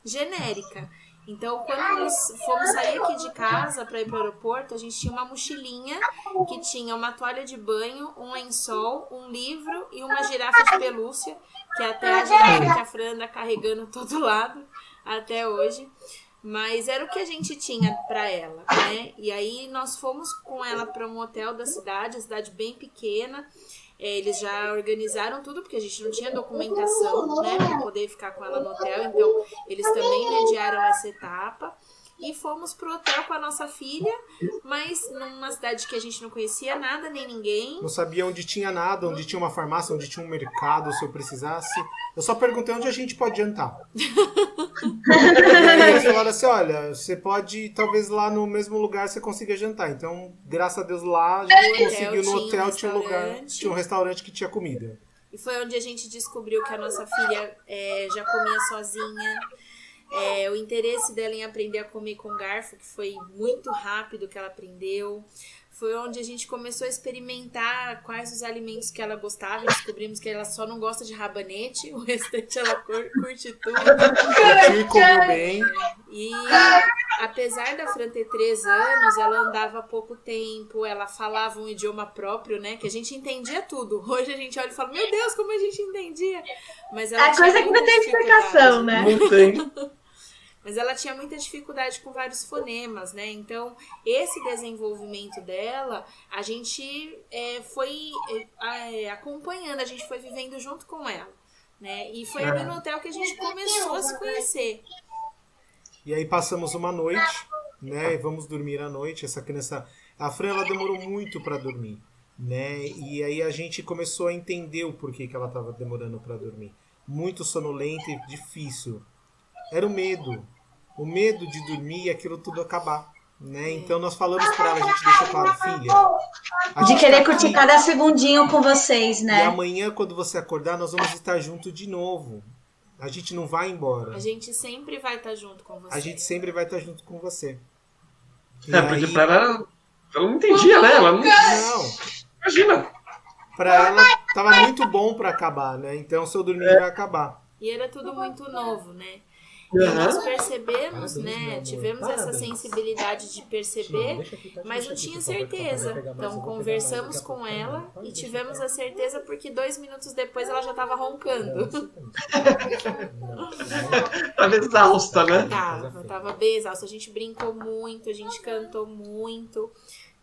genérica. Então, quando nós fomos sair aqui de casa para ir para o aeroporto, a gente tinha uma mochilinha que tinha uma toalha de banho, um lençol, um livro e uma girafa de pelúcia, que até a girafa que a Fran anda carregando todo lado até hoje. Mas era o que a gente tinha para ela, né? E aí nós fomos com ela para um hotel da cidade, cidade bem pequena. Eles já organizaram tudo, porque a gente não tinha documentação, né, para poder ficar com ela no hotel. Então, eles também mediaram essa etapa. E fomos pro hotel com a nossa filha, mas numa cidade que a gente não conhecia nada, nem ninguém. Não sabia onde tinha nada, onde tinha uma farmácia, onde tinha um mercado, se eu precisasse. Eu só perguntei onde a gente pode jantar. E aí eles falaram assim, olha, você pode, talvez lá no mesmo lugar você consiga jantar. Então, graças a Deus lá, a gente conseguiu no hotel, tinha um lugar, tinha um restaurante que tinha comida. E foi onde a gente descobriu que a nossa filha já comia sozinha. O interesse dela em aprender a comer com garfo, que foi muito rápido que ela aprendeu. Foi onde a gente começou a experimentar quais os alimentos que ela gostava. Descobrimos que ela só não gosta de rabanete, o restante ela curte tudo. Comeu bem. E apesar da Fran ter 3 anos, ela andava há pouco tempo, ela falava um idioma próprio, né? Que a gente entendia tudo. Hoje a gente olha e fala, meu Deus, como a gente entendia. Mas ela coisa que não tem explicação, né? Não tem. Mas ela tinha muita dificuldade com vários fonemas, né? Então, esse desenvolvimento dela, a gente foi acompanhando, a gente foi vivendo junto com ela, né? E foi ali no hotel que a gente começou a se conhecer. E aí passamos uma noite, né? E vamos dormir à noite. Essa criança, a Fran, ela demorou muito para dormir, né? E aí a gente começou a entender o porquê que ela estava demorando para dormir. Muito sonolenta e difícil. Era o medo de dormir e aquilo tudo acabar. né? Então nós falamos para ela, a gente deixou claro, filha, a De gente querer tá curtir aqui, cada segundinho com vocês, e né? amanhã quando você acordar nós vamos estar junto de novo. A gente não vai embora. A gente sempre vai estar junto com você. A gente sempre vai estar junto com você. E Porque aí, pra ela não entendia, né? Ela não. não, Imagina. pra ela tava muito bom pra acabar, né? Então se eu dormir vai acabar. E era tudo muito novo, né? E nós percebemos, Parabéns, meu né? amor. Tivemos essa Parabéns. sensibilidade de perceber, mas não tinha certeza. Então conversamos com ela e tivemos a certeza porque 2 minutos depois ela já estava roncando. Tava exausta, né? Tava bem exausta. A gente brincou muito, a gente cantou muito,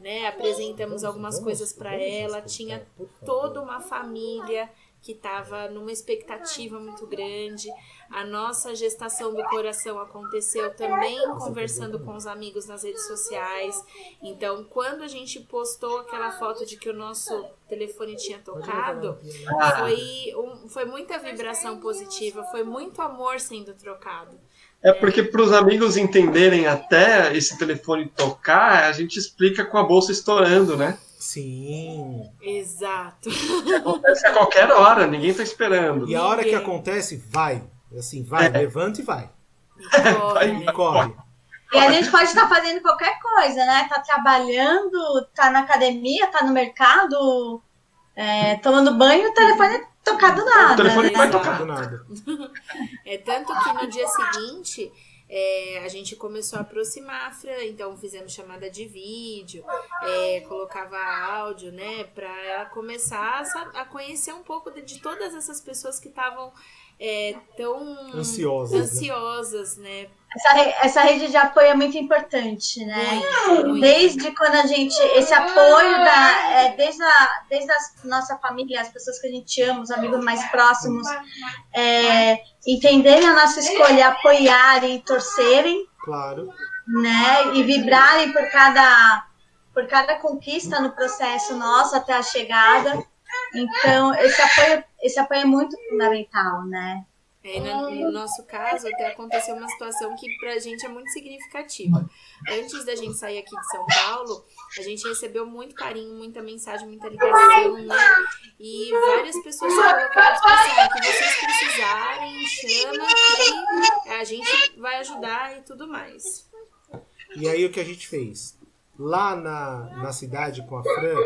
né? Apresentamos algumas coisas para ela. Tinha toda uma família que estava numa expectativa muito grande. A nossa gestação do coração aconteceu também conversando com os amigos nas redes sociais. Então, quando a gente postou aquela foto de que o nosso telefone tinha tocado, foi muita vibração positiva, foi muito amor sendo trocado. É porque para os amigos entenderem até esse telefone tocar, a gente explica com a bolsa estourando, né? Sim. Exato. Acontece a qualquer hora, ninguém tá esperando. E a hora que acontece, vai. Assim, vai, levanta e vai. E E corre. E a gente pode estar fazendo qualquer coisa, né? Tá trabalhando, tá na academia, tá no mercado, tomando banho, o telefone tocar do nada. O telefone né? vai tocar. Do nada. Tanto que no dia seguinte a gente começou a aproximar a Fran, então fizemos chamada de vídeo, colocava áudio, né, para ela começar a conhecer um pouco de todas essas pessoas que estavam tão ansiosas, né? Essa rede de apoio é muito importante, né? Muito. Desde quando a gente. Esse apoio desde a nossa família, as pessoas que a gente ama, os amigos mais próximos, entenderem a nossa escolha, apoiarem, torcerem, Claro. né? E vibrarem por cada conquista no processo nosso até a chegada. Então, esse apoio é muito fundamental, né? No nosso caso, até aconteceu uma situação que pra gente é muito significativa. Antes da gente sair aqui de São Paulo, a gente recebeu muito carinho, muita mensagem, muita ligação, né? E várias pessoas se colocaram à disposição. Que vocês precisarem, chama que a gente vai ajudar e tudo mais. E aí o que a gente fez? Lá na cidade com a Fran,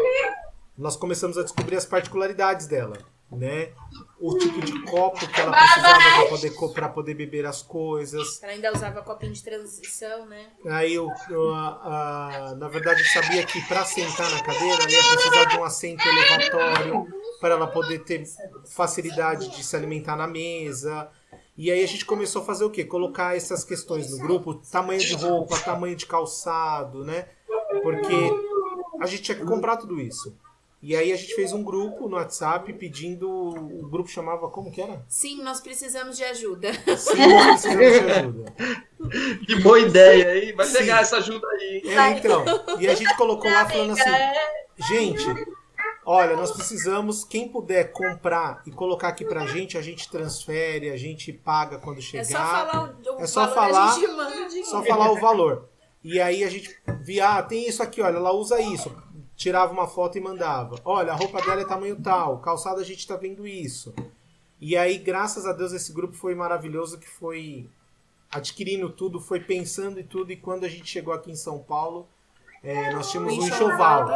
nós começamos a descobrir as particularidades dela, né? O tipo de copo que ela precisava para poder beber as coisas. Ela ainda usava copinho de transição, né? Aí na verdade eu sabia que para sentar na cadeira ela ia precisar de um assento elevatório para ela poder ter facilidade de se alimentar na mesa. E aí a gente começou a fazer o quê? Colocar essas questões no grupo, tamanho de roupa, tamanho de calçado, né? Porque a gente tinha que comprar tudo isso. E aí a gente fez um grupo no WhatsApp pedindo... O grupo chamava... Como que era? Sim, nós precisamos de ajuda. Sim, nós precisamos de ajuda. Que boa ideia, hein? Vai Sim. pegar essa ajuda aí. Então. E a gente colocou lá falando assim... Gente, olha, nós precisamos... Quem puder comprar e colocar aqui pra gente, a gente transfere, a gente paga quando chegar. É só falar a gente manda o dinheiro. Só falar o valor. E aí a gente via... tem isso aqui, olha, ela usa isso. Tirava uma foto e mandava. Olha, a roupa dela é tamanho tal, calçada a gente tá vendo isso. E aí, graças a Deus, esse grupo foi maravilhoso, que foi adquirindo tudo, foi pensando em tudo, e quando a gente chegou aqui em São Paulo, nós tínhamos um enxoval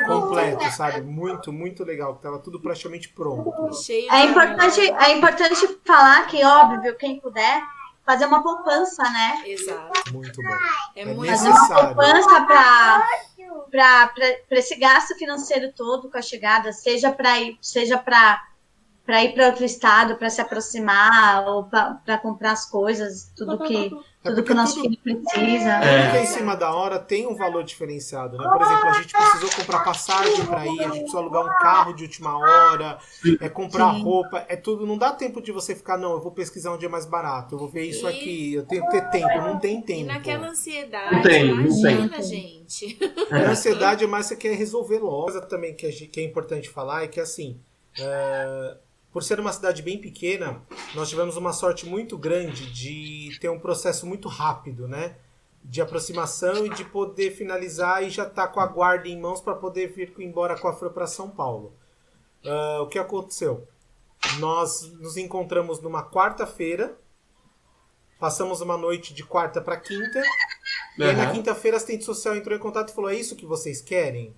completo, sabe? Muito, muito legal, que tava tudo praticamente pronto. É importante falar que, óbvio, quem puder, fazer uma poupança, né? Exato. Muito bom. É muito Fazer uma necessário. poupança para esse gasto financeiro todo com a chegada, seja para ir para outro estado, para se aproximar, ou para comprar as coisas, tudo que o nosso filho precisa. Porque em cima da hora tem um valor diferenciado, né? Por exemplo, a gente precisou comprar passagem para ir, a gente precisou alugar um carro de última hora, comprar roupa, tudo. Não dá tempo de você ficar, não, eu vou pesquisar onde é mais barato, eu vou ver isso aqui, eu tenho que ter tempo, não tem tempo. E naquela ansiedade, imagina, gente. A ansiedade é mais você quer resolver logo. Coisa também que é importante falar é que, assim, por ser uma cidade bem pequena, nós tivemos uma sorte muito grande de ter um processo muito rápido, né? de aproximação e de poder finalizar e já estar com a guarda em mãos para poder vir embora com a Fran para São Paulo. O que aconteceu? Nós nos encontramos numa quarta-feira, passamos uma noite de quarta para quinta, e aí na quinta-feira a assistente social entrou em contato e falou: é isso que vocês querem?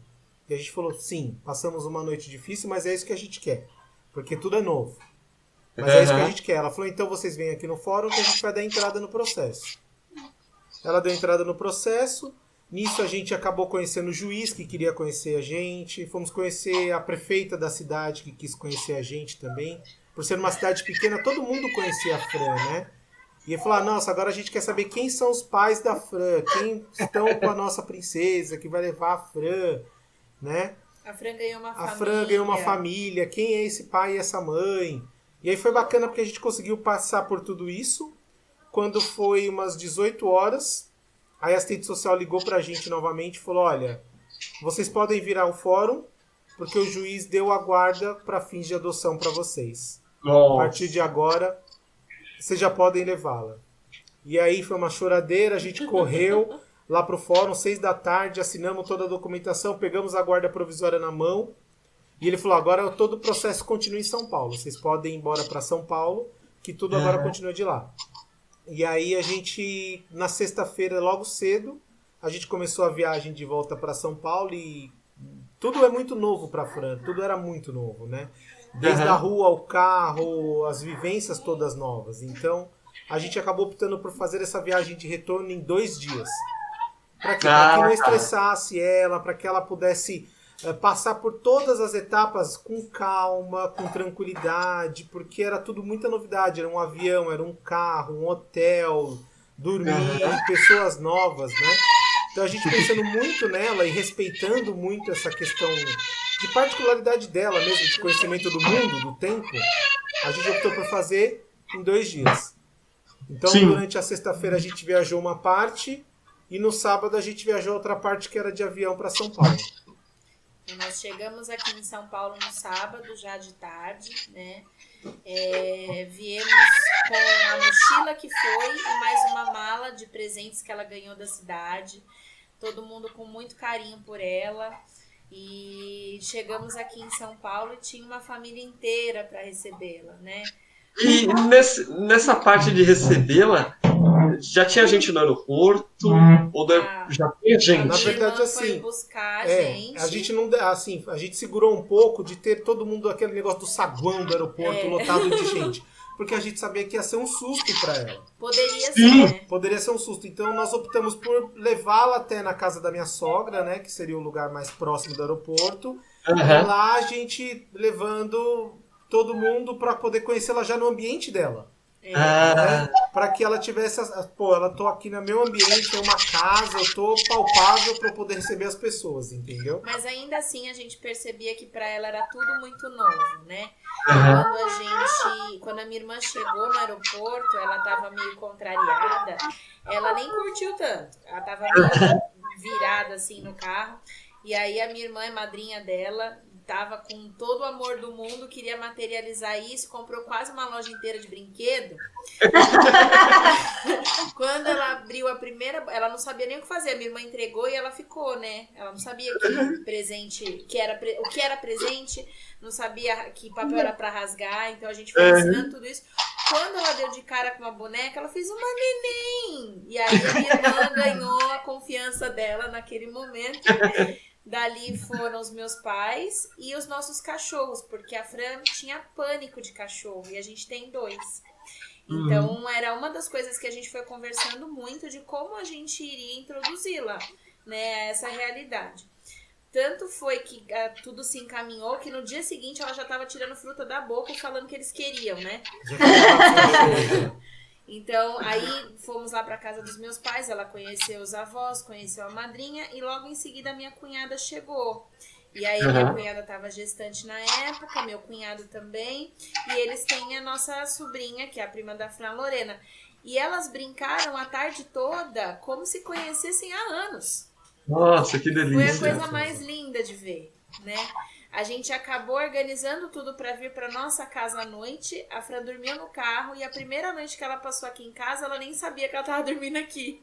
E a gente falou: sim, passamos uma noite difícil, mas é isso que a gente quer, porque tudo é novo. Mas é isso que a gente quer. Ela falou: então vocês vêm aqui no fórum que a gente vai dar entrada no processo. Ela deu entrada no processo. Nisso a gente acabou conhecendo o juiz que queria conhecer a gente. Fomos conhecer a prefeita da cidade que quis conhecer a gente também. Por ser uma cidade pequena, todo mundo conhecia a Fran, né? E ele falou: nossa, agora a gente quer saber quem são os pais da Fran, quem estão com a nossa princesa, que vai levar a Fran, né? A Fran ganhou uma família. A Fran ganhou uma família, quem é esse pai e essa mãe? E aí foi bacana porque a gente conseguiu passar por tudo isso. Quando foi umas 18 horas, aí a assistente social ligou pra gente novamente e falou: olha, vocês podem vir ao fórum porque o juiz deu a guarda para fins de adoção para vocês. Nossa. A partir de agora, vocês já podem levá-la. E aí foi uma choradeira, a gente correu lá pro fórum, 6 da tarde, assinamos toda a documentação, pegamos a guarda provisória na mão. E ele falou: agora todo o processo continua em São Paulo. Vocês podem ir embora para São Paulo, que tudo agora continua de lá. E aí a gente, na sexta-feira, logo cedo, a gente começou a viagem de volta para São Paulo e tudo é muito novo para Fran, tudo era muito novo, né? Desde a rua ao carro, as vivências todas novas. Então, a gente acabou optando por fazer essa viagem de retorno em 2 dias. Para que não estressasse ela, para que ela pudesse passar por todas as etapas com calma, com tranquilidade, porque era tudo muita novidade. Era um avião, era um carro, um hotel, dormir, pessoas novas, né? Então a gente pensando muito nela e respeitando muito essa questão de particularidade dela mesmo, de conhecimento do mundo, do tempo, a gente optou por fazer em 2 dias. Então durante a sexta-feira a gente viajou uma parte e no sábado a gente viajou outra parte que era de avião para São Paulo. Nós chegamos aqui em São Paulo no sábado, já de tarde, né? Viemos com a mochila que foi e mais uma mala de presentes que ela ganhou da cidade. Todo mundo com muito carinho por ela. E chegamos aqui em São Paulo e tinha uma família inteira para recebê-la, né? E nessa parte de recebê-la, já tinha gente no aeroporto? Ou já tinha gente? Na verdade, assim, foi buscar gente. A gente não, assim, a gente segurou um pouco de ter todo mundo aquele negócio do saguão do aeroporto lotado de gente. Porque a gente sabia que ia ser um susto para ela. Poderia ser, né? Poderia ser um susto. Então nós optamos por levá-la até na casa da minha sogra, né? Que seria o lugar mais próximo do aeroporto. E lá a gente levando todo mundo para poder conhecê-la já no ambiente dela. Né? Para que ela tivesse... ela tô aqui no meu ambiente, é uma casa, eu tô palpável para poder receber as pessoas, entendeu? Mas ainda assim a gente percebia que para ela era tudo muito novo, né? Quando a minha irmã chegou no aeroporto, ela tava meio contrariada, ela nem curtiu tanto, ela tava meio virada assim no carro, e aí a minha irmã, madrinha dela, tava com todo o amor do mundo, queria materializar isso, comprou quase uma loja inteira de brinquedo. Quando ela abriu a primeira, ela não sabia nem o que fazer, a minha irmã entregou e ela ficou, né? Ela não sabia que presente, o que era presente, não sabia que papel era pra rasgar, então a gente foi ensinando tudo isso. Quando ela deu de cara com uma boneca, ela fez uma neném! E aí a minha irmã ganhou a confiança dela naquele momento. Dali foram os meus pais e os nossos cachorros, porque a Fran tinha pânico de cachorro e a gente tem 2. Então era uma das coisas que a gente foi conversando muito de como a gente iria introduzi-la, né, a essa realidade. Tanto foi que tudo se encaminhou que no dia seguinte ela já estava tirando fruta da boca e falando que eles queriam, né? Então, aí fomos lá para casa dos meus pais, ela conheceu os avós, conheceu a madrinha e logo em seguida a minha cunhada chegou. E aí minha cunhada estava gestante na época, meu cunhado também, e eles têm a nossa sobrinha, que é a prima da Fran, Lorena. E elas brincaram a tarde toda como se conhecessem há anos. Nossa, que delícia. Foi a coisa mais linda de ver, né? A gente acabou organizando tudo para vir para nossa casa à noite. A Fran dormiu no carro e a primeira noite que ela passou aqui em casa, ela nem sabia que ela tava dormindo aqui.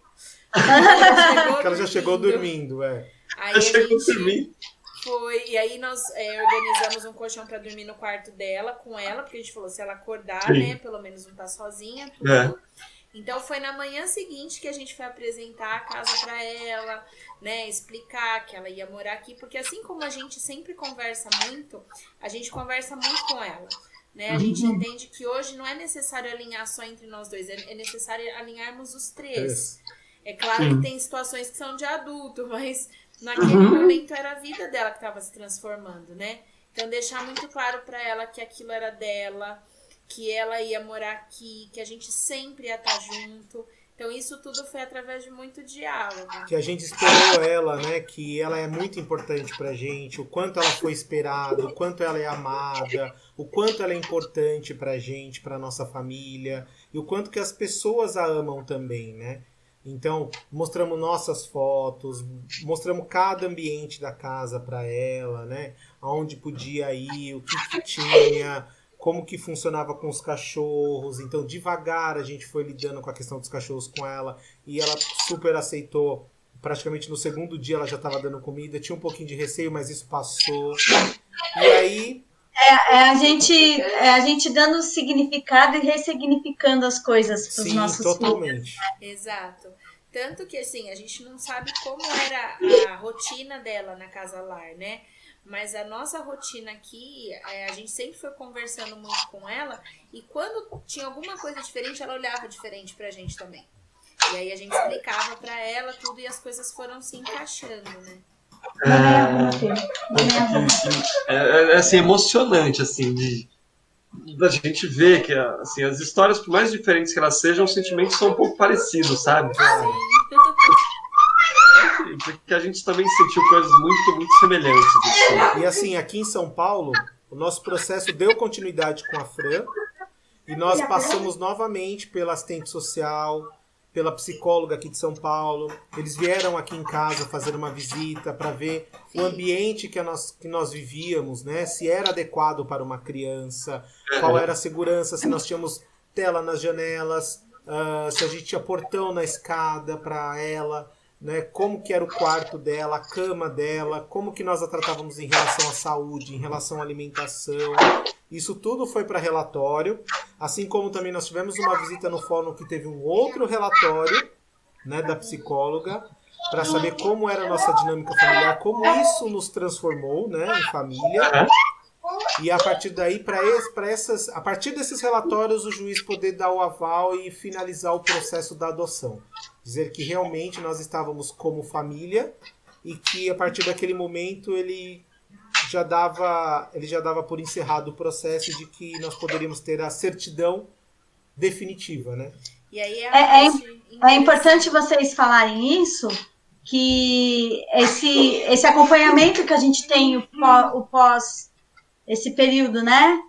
Porque ela já chegou dormindo, Aí a gente foi, e aí nós organizamos um colchão para dormir no quarto dela com ela, porque a gente falou, se ela acordar, né, pelo menos não tá sozinha, tudo. Então foi na manhã seguinte que a gente foi apresentar a casa para ela, né, explicar que ela ia morar aqui, porque assim como a gente sempre conversa muito, a gente conversa muito com ela, né? A gente entende que hoje não é necessário alinhar só entre nós dois, é necessário alinharmos os três. É claro que tem situações que são de adulto, mas naquele momento era a vida dela que estava se transformando, né? Então deixar muito claro para ela que aquilo era dela, que ela ia morar aqui, que a gente sempre ia estar junto. Então isso tudo foi através de muito diálogo. Que a gente esperou ela, né? Que ela é muito importante pra gente, o quanto ela foi esperada, o quanto ela é amada, o quanto ela é importante pra gente, pra nossa família, e o quanto que as pessoas a amam também, né? Então, mostramos nossas fotos, mostramos cada ambiente da casa pra ela, né? Aonde podia ir, o que tinha, como que funcionava com os cachorros. Então, devagar a gente foi lidando com a questão dos cachorros com ela e ela super aceitou. Praticamente no segundo dia ela já estava dando comida, tinha um pouquinho de receio, mas isso passou. E aí... a gente dando significado e ressignificando as coisas para os nossos totalmente. filhos. Exato. Tanto que, assim, a gente não sabe como era a rotina dela na Casa Lar, né? Mas a nossa rotina aqui, a gente sempre foi conversando muito com ela e quando tinha alguma coisa diferente, ela olhava diferente pra gente também. E aí a gente explicava pra ela tudo e as coisas foram se encaixando, né? É assim, emocionante, assim, da gente ver que assim, as histórias, por mais diferentes que elas sejam, os sentimentos são um pouco parecidos, sabe? Porque a gente também sentiu coisas muito, muito semelhantes. Assim. E assim, aqui em São Paulo, o nosso processo deu continuidade com a Fran e nós passamos novamente pela assistente social, pela psicóloga aqui de São Paulo. Eles vieram aqui em casa fazer uma visita para ver o ambiente que nós vivíamos, né? Se era adequado para uma criança, qual era a segurança, se nós tínhamos tela nas janelas, se a gente tinha portão na escada para ela, né? Como que era o quarto dela, a cama dela, como que nós a tratávamos em relação à saúde, em relação à alimentação. Isso tudo foi para relatório, assim como também nós tivemos uma visita no fórum que teve um outro relatório, né, da psicóloga, para saber como era a nossa dinâmica familiar, como isso nos transformou, né, em família. E a partir daí, a partir desses relatórios, o juiz poder dar o aval e finalizar o processo da adoção. Dizer que realmente nós estávamos como família e que a partir daquele momento ele já dava por encerrado o processo de que nós poderíamos ter a certidão definitiva, né? E aí é importante vocês falarem isso, que esse acompanhamento que a gente tem o pós esse período, né?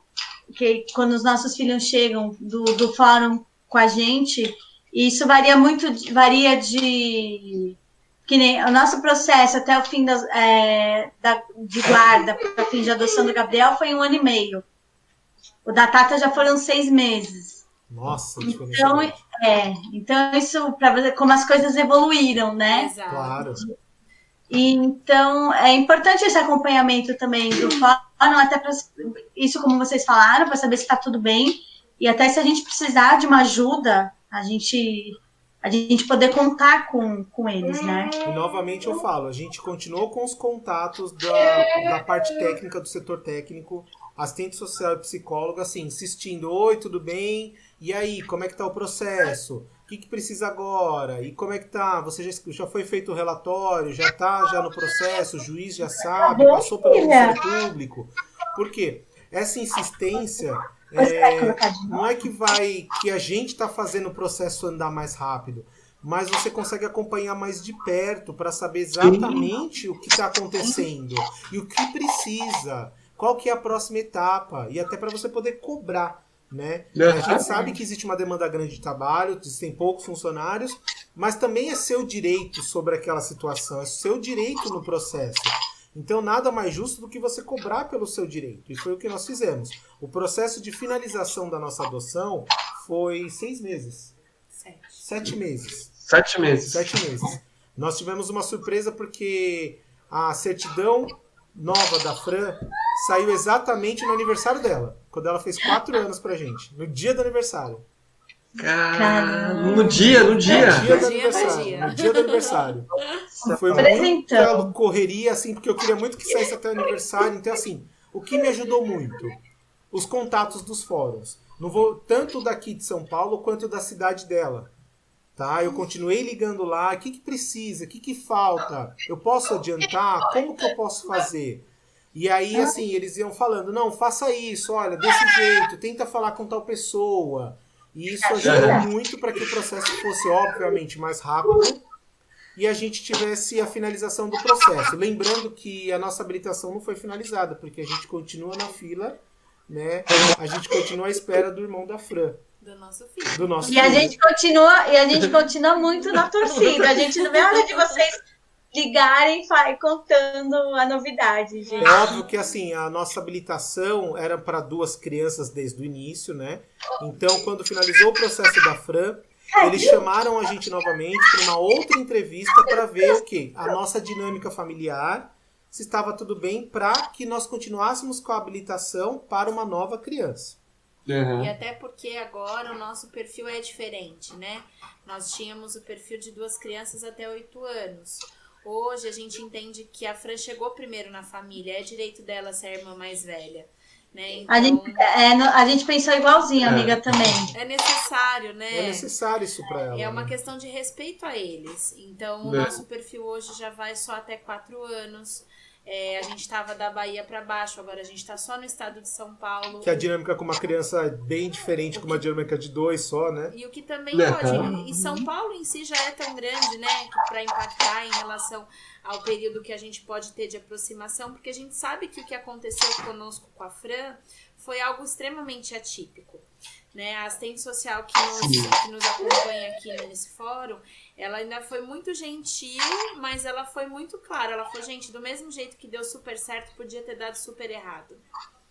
Que quando os nossos filhos chegam do fórum com a gente, isso varia de que nem o nosso processo até o fim de guarda para o fim de adoção do Gabriel foi 1 ano e meio. O da Tata já foram 6 meses. Nossa, então isso para ver como as coisas evoluíram, né? Exato. Claro. E, então é importante esse acompanhamento também do fórum, até para isso, como vocês falaram, para saber se está tudo bem e até se a gente precisar de uma ajuda, a gente poder contar com eles, né? E novamente eu falo, a gente continuou com os contatos da parte técnica, do setor técnico, assistente social e psicóloga, assim, insistindo, oi, tudo bem? E aí, como é que tá o processo? O que precisa agora? E como é que tá? Você já foi feito o relatório? Já tá no processo? O juiz já sabe? Passou pelo Ministério Público? Por quê? Essa insistência... não é que a gente está fazendo o processo andar mais rápido, mas você consegue acompanhar mais de perto para saber exatamente o que está acontecendo e o que precisa, qual que é a próxima etapa e até para você poder cobrar, né? A gente sabe que existe uma demanda grande de trabalho, existem poucos funcionários, mas também é seu direito sobre aquela situação, é seu direito no processo. Então, nada mais justo do que você cobrar pelo seu direito. E foi o que nós fizemos. O processo de finalização da nossa adoção foi 6 meses. 7 meses. 7 meses. 7 meses. Nós tivemos uma surpresa porque a certidão nova da Fran saiu exatamente no aniversário dela. Quando ela fez 4 anos pra gente. No dia do aniversário. No dia. No dia do aniversário. Foi muita correria, assim, porque eu queria muito que saísse até o aniversário. Então, assim, o que me ajudou muito? Os contatos dos fóruns. Não vou tanto daqui de São Paulo quanto da cidade dela. Tá? Eu continuei ligando lá. O que precisa? O que falta? Eu posso adiantar? Como que eu posso fazer? E aí, assim, eles iam falando, não, faça isso, olha, desse jeito, tenta falar com tal pessoa. E isso ajudou muito para que o processo fosse, obviamente, mais rápido e a gente tivesse a finalização do processo. Lembrando que a nossa habilitação não foi finalizada, porque a gente continua na fila, né? A gente continua à espera do irmão da Fran. Do nosso filho. A gente continua muito na torcida. A gente não vê a hora de vocês ligarem contando a novidade, gente. É óbvio que assim, a nossa habilitação era para 2 crianças desde o início, né? Então, quando finalizou o processo da Fran, eles chamaram a gente novamente para uma outra entrevista para ver o quê? A nossa dinâmica familiar, se estava tudo bem, para que nós continuássemos com a habilitação para uma nova criança. E até porque agora o nosso perfil é diferente, né? Nós tínhamos o perfil de 2 crianças até 8 anos. Hoje a gente entende que a Fran chegou primeiro na família, é direito dela ser a irmã mais velha. Né? Então, a gente pensou igualzinho, amiga, também. É necessário, né? É necessário isso para ela. É uma questão de respeito a eles. Então, o nosso perfil hoje já vai só até 4 anos. A gente estava da Bahia para baixo, agora a gente está só no estado de São Paulo. Que a dinâmica com uma criança é bem diferente com uma dinâmica de 2 só, né? E o que também pode... E São Paulo em si já é tão grande, né? Para impactar em relação ao período que a gente pode ter de aproximação, porque a gente sabe que o que aconteceu conosco com a Fran foi algo extremamente atípico. Né? A assistente social que nos acompanha aqui nesse fórum, ela ainda foi muito gentil, mas ela foi muito clara. Ela falou, gente, do mesmo jeito que deu super certo, podia ter dado super errado.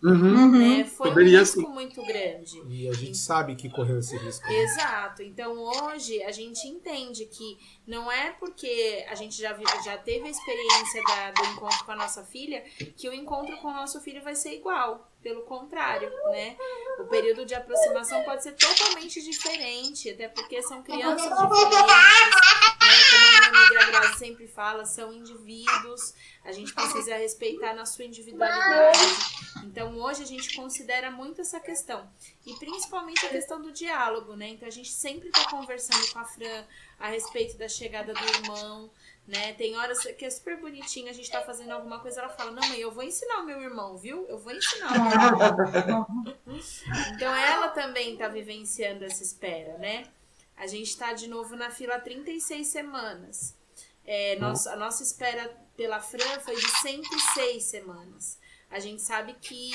Né? Foi um risco muito grande. E a gente sabe que correu esse risco. Exato. Então hoje a gente entende que não é porque a gente já teve a experiência do encontro com a nossa filha que o encontro com o nosso filho vai ser igual. Pelo contrário, né? O período de aproximação pode ser totalmente diferente, até porque são crianças diferentes, né? Como a minha amiga Grazi sempre fala, são indivíduos, a gente precisa respeitar na sua individualidade. Então, hoje a gente considera muito essa questão. E principalmente a questão do diálogo, né? Então, a gente sempre está conversando com a Fran a respeito da chegada do irmão, né? Tem horas que é super bonitinho, a gente tá fazendo alguma coisa, ela fala, não, mãe, eu vou ensinar o meu irmão, viu? Eu vou ensinar o meu irmão. Então ela também tá vivenciando essa espera, né? A gente tá de novo na fila há 36 semanas. A nossa espera pela Fran foi de 106 semanas. A gente sabe que,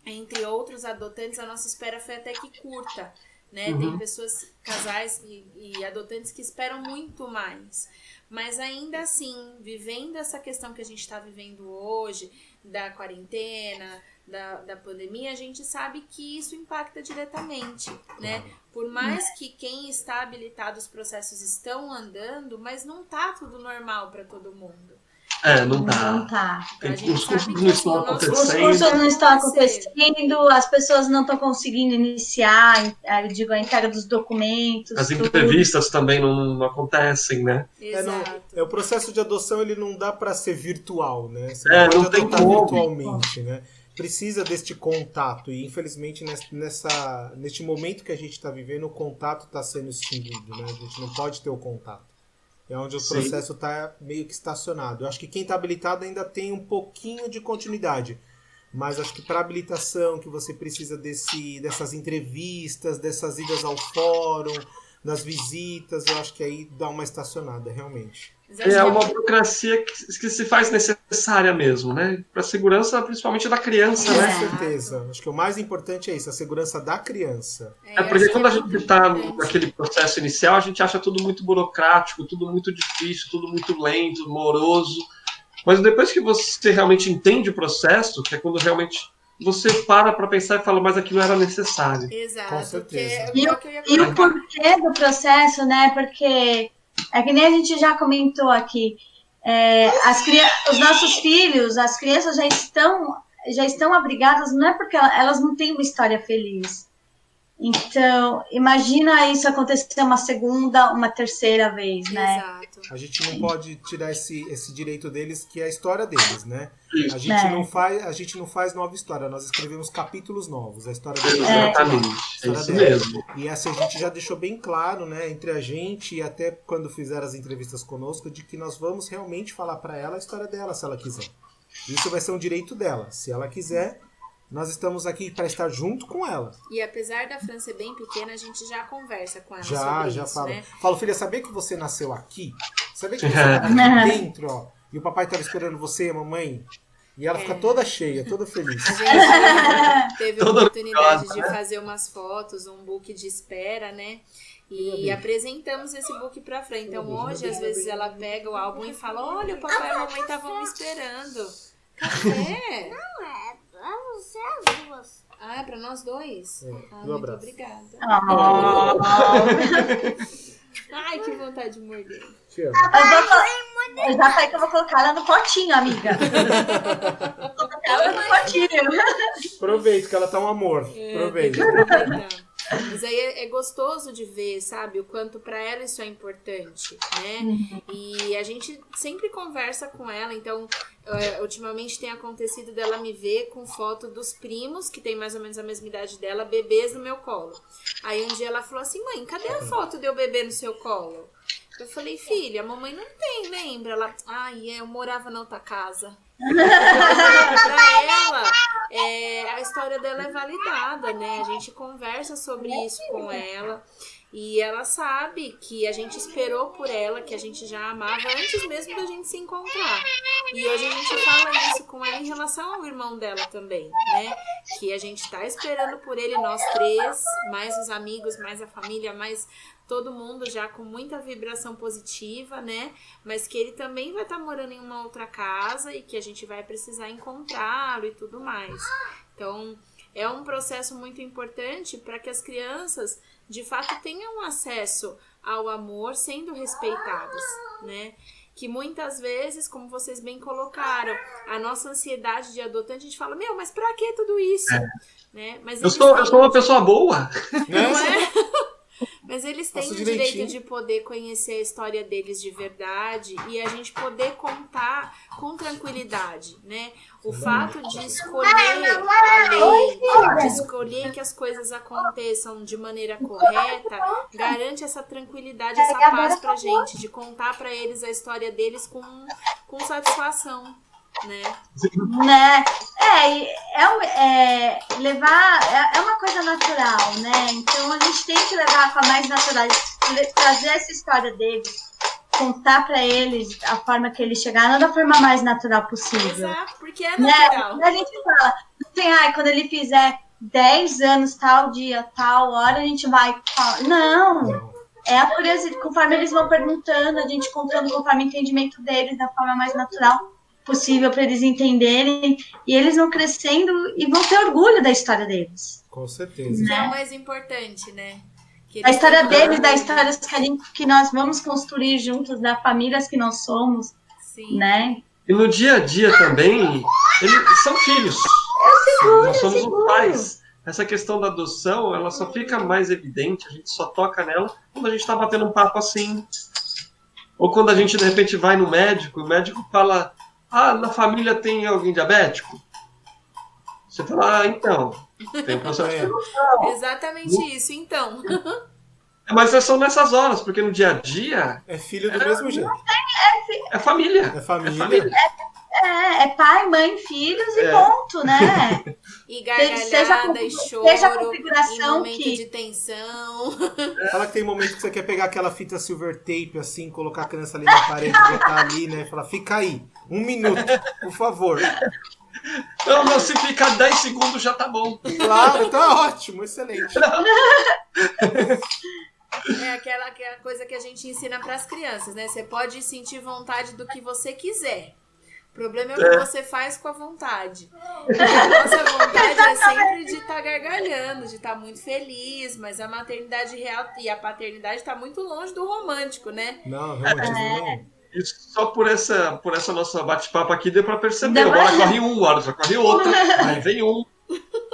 entre outros adotantes, a nossa espera foi até que curta, né? Tem pessoas, casais e adotantes que esperam muito mais. Mas ainda assim, vivendo essa questão que a gente está vivendo hoje, da quarentena, da pandemia, a gente sabe que isso impacta diretamente, né? Por mais que quem está habilitado, os processos estão andando, mas não tá tudo normal para todo mundo. Não tá. Os cursos não estão acontecendo, as pessoas não estão conseguindo iniciar, eu digo, a entrega dos documentos. As entrevistas também não acontecem, né? Exato. O processo de adoção, ele não dá para ser virtual, né? Você não pode adotar virtualmente, né? Precisa deste contato e, infelizmente, neste momento que a gente está vivendo, o contato está sendo extinguido, né? A gente não pode ter o contato. É onde o processo está meio que estacionado. Eu acho que quem está habilitado ainda tem um pouquinho de continuidade. Mas acho que para habilitação, que você precisa dessas entrevistas, dessas idas ao fórum, das visitas, eu acho que aí dá uma estacionada, realmente. É uma burocracia que se faz necessária mesmo, né? Para a segurança, principalmente da criança, né? Com certeza. Acho que o mais importante é isso, a segurança da criança. Porque quando a gente está naquele processo inicial, a gente acha tudo muito burocrático, tudo muito difícil, tudo muito lento, moroso. Mas depois que você realmente entende o processo, que é quando realmente você para pensar e fala, mas aquilo era necessário. Exato. Com certeza. E o porquê do processo, né? Porque é que nem a gente já comentou aqui, os nossos filhos, as crianças já estão abrigadas, não é porque elas não têm uma história feliz. Então, imagina isso acontecer uma segunda, uma terceira vez, né? Exato. A gente não pode tirar esse direito deles, que é a história deles, né? Isso. A gente não faz nova história, nós escrevemos capítulos novos. A história deles Exatamente. É isso mesmo. E essa a gente já deixou bem claro, né, entre a gente e até quando fizeram as entrevistas conosco, de que nós vamos realmente falar para ela a história dela, se ela quiser. Isso vai ser um direito dela. Se ela quiser, nós estamos aqui para estar junto com ela. E apesar da Fran ser bem pequena, a gente já conversa com ela sobre Já isso, falo. né? Falo, filha, sabia que você nasceu aqui? Sabia que você tá aqui dentro, ó? E o papai estava esperando você e a mamãe? E ela fica toda cheia, toda feliz. A gente teve a Toda oportunidade orgulhosa, de né? fazer umas fotos, um book de espera, né? E apresentamos esse book pra Fran. Então hoje, às vezes, ela pega o álbum e fala, olha, o papai e a mamãe estavam me esperando. Café? Não, é pra você as duas. Ah, é pra nós dois? do Muito abraço. obrigada. Oh. Ai, que vontade de morder. Te amo. Eu já falei que eu vou colocar ela no potinho, amiga. Vou colocar ela no potinho. Aproveita que ela tá um amor. Aproveita. Então, mas aí é gostoso de ver, sabe, o quanto pra ela isso é importante, né? E a gente sempre conversa com ela, então ultimamente tem acontecido dela me ver com foto dos primos, que tem mais ou menos a mesma idade dela, bebês no meu colo. Aí um dia ela falou assim, mãe, cadê a foto de eu bebê no seu colo? Eu falei, filha, a mamãe não tem, lembra? Ela, eu morava na outra casa. Pra ela, a história dela é validada, né? A gente conversa sobre isso com ela e ela sabe que a gente esperou por ela, que a gente já amava antes mesmo da gente se encontrar. E hoje a gente fala isso com ela em relação ao irmão dela também, né? Que a gente tá esperando por ele, nós três, mais os amigos, mais a família, mais todo mundo já com muita vibração positiva, né? Mas que ele também vai estar morando em uma outra casa e que a gente vai precisar encontrá-lo e tudo mais. Então, é um processo muito importante para que as crianças, de fato, tenham acesso ao amor sendo respeitadas, né? Que muitas vezes, como vocês bem colocaram, a nossa ansiedade de adotante, a gente fala, mas pra que tudo isso? Né? Mas Eu sou uma pessoa boa. Não é? Mas eles têm Faço o direito direitinho. de poder conhecer a história deles de verdade e a gente poder contar com tranquilidade, né? O fato de escolher a lei, de escolher que as coisas aconteçam de maneira correta, garante essa tranquilidade, essa paz pra gente, de contar pra eles a história deles com satisfação, né? Né? Levar é uma coisa natural, né? Então a gente tem que levar com a mais natural, trazer essa história deles, contar pra eles a forma que eles chegaram da forma mais natural possível. Exato, porque é natural. Né? A gente fala, não tem, quando ele fizer 10 anos, tal dia, tal hora, a gente vai falar. Não! É a curiosidade, conforme eles vão perguntando, a gente contando conforme o entendimento deles, da forma mais natural possível para eles entenderem, e eles vão crescendo e vão ter orgulho da história deles. Com certeza. Isso é o mais importante, né? Que A história eles têm deles, da orgulho. história que nós vamos construir juntos, da famílias que nós somos, Sim. né? E no dia a dia também, eles são filhos. Nós somos os pais. Essa questão da adoção, ela só fica mais evidente, a gente só toca nela quando a gente está batendo um papo assim. Ou quando a gente, de repente, vai no médico, o médico fala, na família tem alguém diabético? Você fala, então, tem um processo de adoção. Exatamente isso, então. Mas são nessas horas, porque no dia a dia É filho do mesmo jeito. é família. É família. É pai, mãe, filhos e ponto, né? E Seja gargalhada, e choro, seja a e configuração momento que... de tensão. Fala que tem momentos que você quer pegar aquela fita silver tape, assim, colocar a criança ali na parede, botar ali, né? Falar, fica aí, 1 minuto, por favor. Não, se ficar 10 segundos já tá bom. Claro, tá ótimo, excelente. É aquela coisa que a gente ensina para as crianças, né? Você pode sentir vontade do que você quiser. O problema é o que você faz com a vontade. A nossa vontade é sempre de estar gargalhando, de estar muito feliz, mas a maternidade real e a paternidade está muito longe do romântico, né? Não, romantismo nenhum. E só por essa nossa bate-papo aqui deu pra perceber. Uma hora corre um, uma hora já corre outro, aí vem um.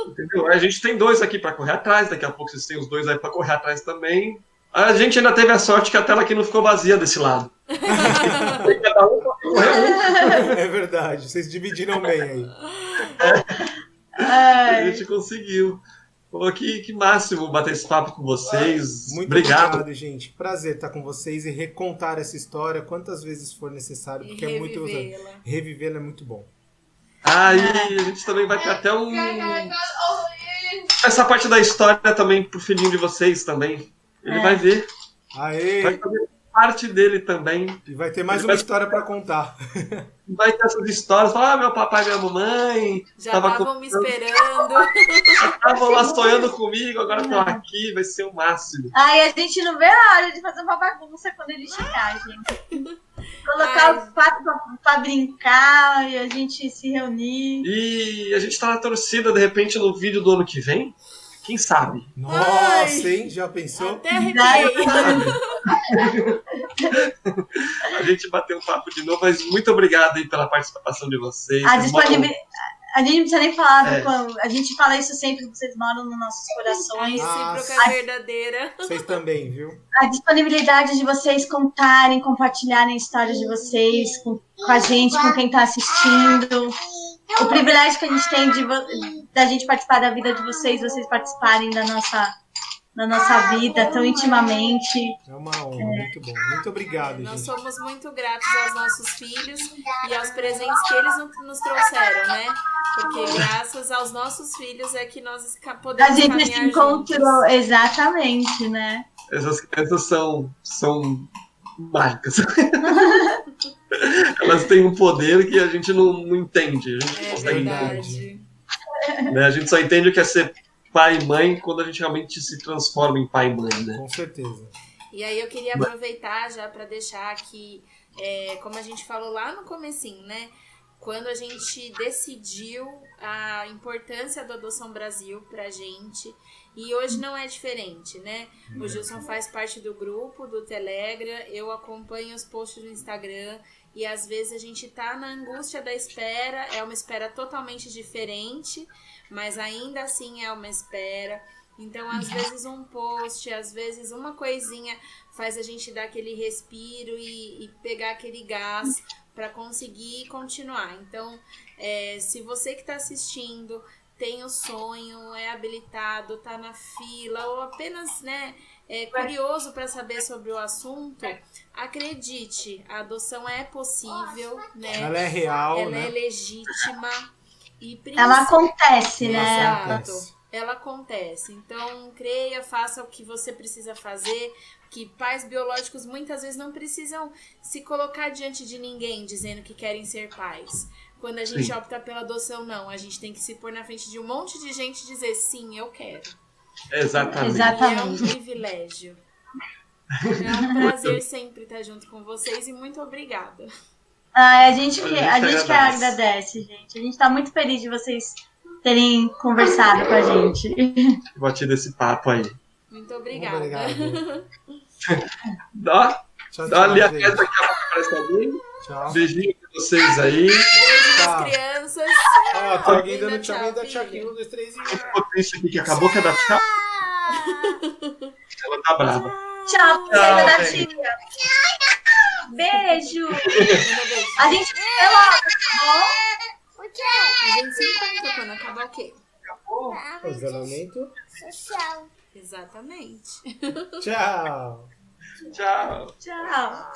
Entendeu? Aí a gente tem 2 aqui pra correr atrás, daqui a pouco vocês têm os 2 aí pra correr atrás também. A gente ainda teve a sorte que a tela aqui não ficou vazia desse lado. Cada um correu um. É verdade, vocês dividiram bem aí. A gente conseguiu. Pô, que máximo bater esse papo com vocês. Muito obrigado. gente. Prazer estar com vocês e recontar essa história quantas vezes for necessário, porque é muito revivê-la é muito bom. E a gente também vai ter até essa parte da história também pro filhinho de vocês também. Ele vai ver. Aê! Vai fazer parte dele também. E vai ter mais uma história para contar. Vai ter essas histórias. Falar, meu papai e minha mamãe. Já estavam me esperando. Estavam lá sonhando comigo, agora estão aqui. Vai ser o máximo. Ai, a gente não vê a hora de fazer uma bagunça quando ele chegar, gente. Colocar os quatro pra brincar e a gente se reunir. E a gente tá na torcida, de repente, no vídeo do ano que vem. Quem sabe? Nossa, hein? Já pensou? Até arrepiei. A gente bateu um papo de novo, mas muito obrigado aí pela participação de vocês. A gente não precisa nem falar, a gente fala isso sempre, vocês moram nos nossos A corações. recíproca verdadeira. Vocês também, viu? A disponibilidade de vocês contarem, compartilharem histórias de vocês com a gente, com quem está assistindo. O privilégio que a gente tem da gente participar da vida de vocês participarem da nossa vida tão intimamente. É uma honra, muito bom. Muito obrigado, Nós gente. somos muito gratos aos nossos filhos e aos presentes que eles nos trouxeram, né? Porque graças aos nossos filhos é que nós podemos A gente caminhar se encontrou, juntos. Exatamente, né? Essas crianças são mágicas. Elas têm um poder que a gente não entende. A gente É consegue verdade. entender, né? A gente só entende o que é ser pai e mãe quando a gente realmente se transforma em pai e mãe, né? Com certeza. E aí eu queria aproveitar já para deixar aqui, como a gente falou lá no comecinho, né? Quando a gente decidiu a importância do Adoção Brasil pra gente, e hoje não é diferente, né? O Gilson faz parte do grupo, do Telegram, eu acompanho os posts do Instagram, e às vezes a gente tá na angústia da espera, é uma espera totalmente diferente, mas ainda assim é uma espera. Então, às vezes um post, às vezes uma coisinha faz a gente dar aquele respiro e pegar aquele gás para conseguir continuar. Então, se você que está assistindo tem o sonho, é habilitado, está na fila ou apenas, né, curioso para saber sobre o assunto, acredite, a adoção é possível, né? Ela é real, ela né? é legítima e Ela acontece, né? Exato. Ela acontece. Então, creia, faça o que você precisa fazer, que pais biológicos muitas vezes não precisam se colocar diante de ninguém dizendo que querem ser pais. Quando a gente opta pela adoção, não. A gente tem que se pôr na frente de um monte de gente e dizer, sim, eu quero. Exatamente. E é um privilégio. É um prazer sempre estar junto com vocês e muito obrigada. A gente que agradece, gente. A gente tá muito feliz de vocês terem conversado com a gente. Batido esse papo aí. Muito obrigada. Dá Tchau, ali a gente. festa que aparece ali. Tchau. Beijinho pra vocês aí. Beijo Tchau. nas crianças. Ó, tem alguém dando Ainda tchau, alguém dá tchau filho. aqui. 1, 2, 3 e... Potência aqui que acabou, quer dar tchau? Ela tá brava. Tchau, Tchau, da gente. tia. Beijo. Manda beijo. A gente se vê logo, tá bom? O quê? A gente se encontra quando acabar o quê? Posicionamento. Social. Exatamente. Tchau. Tchau. Tchau.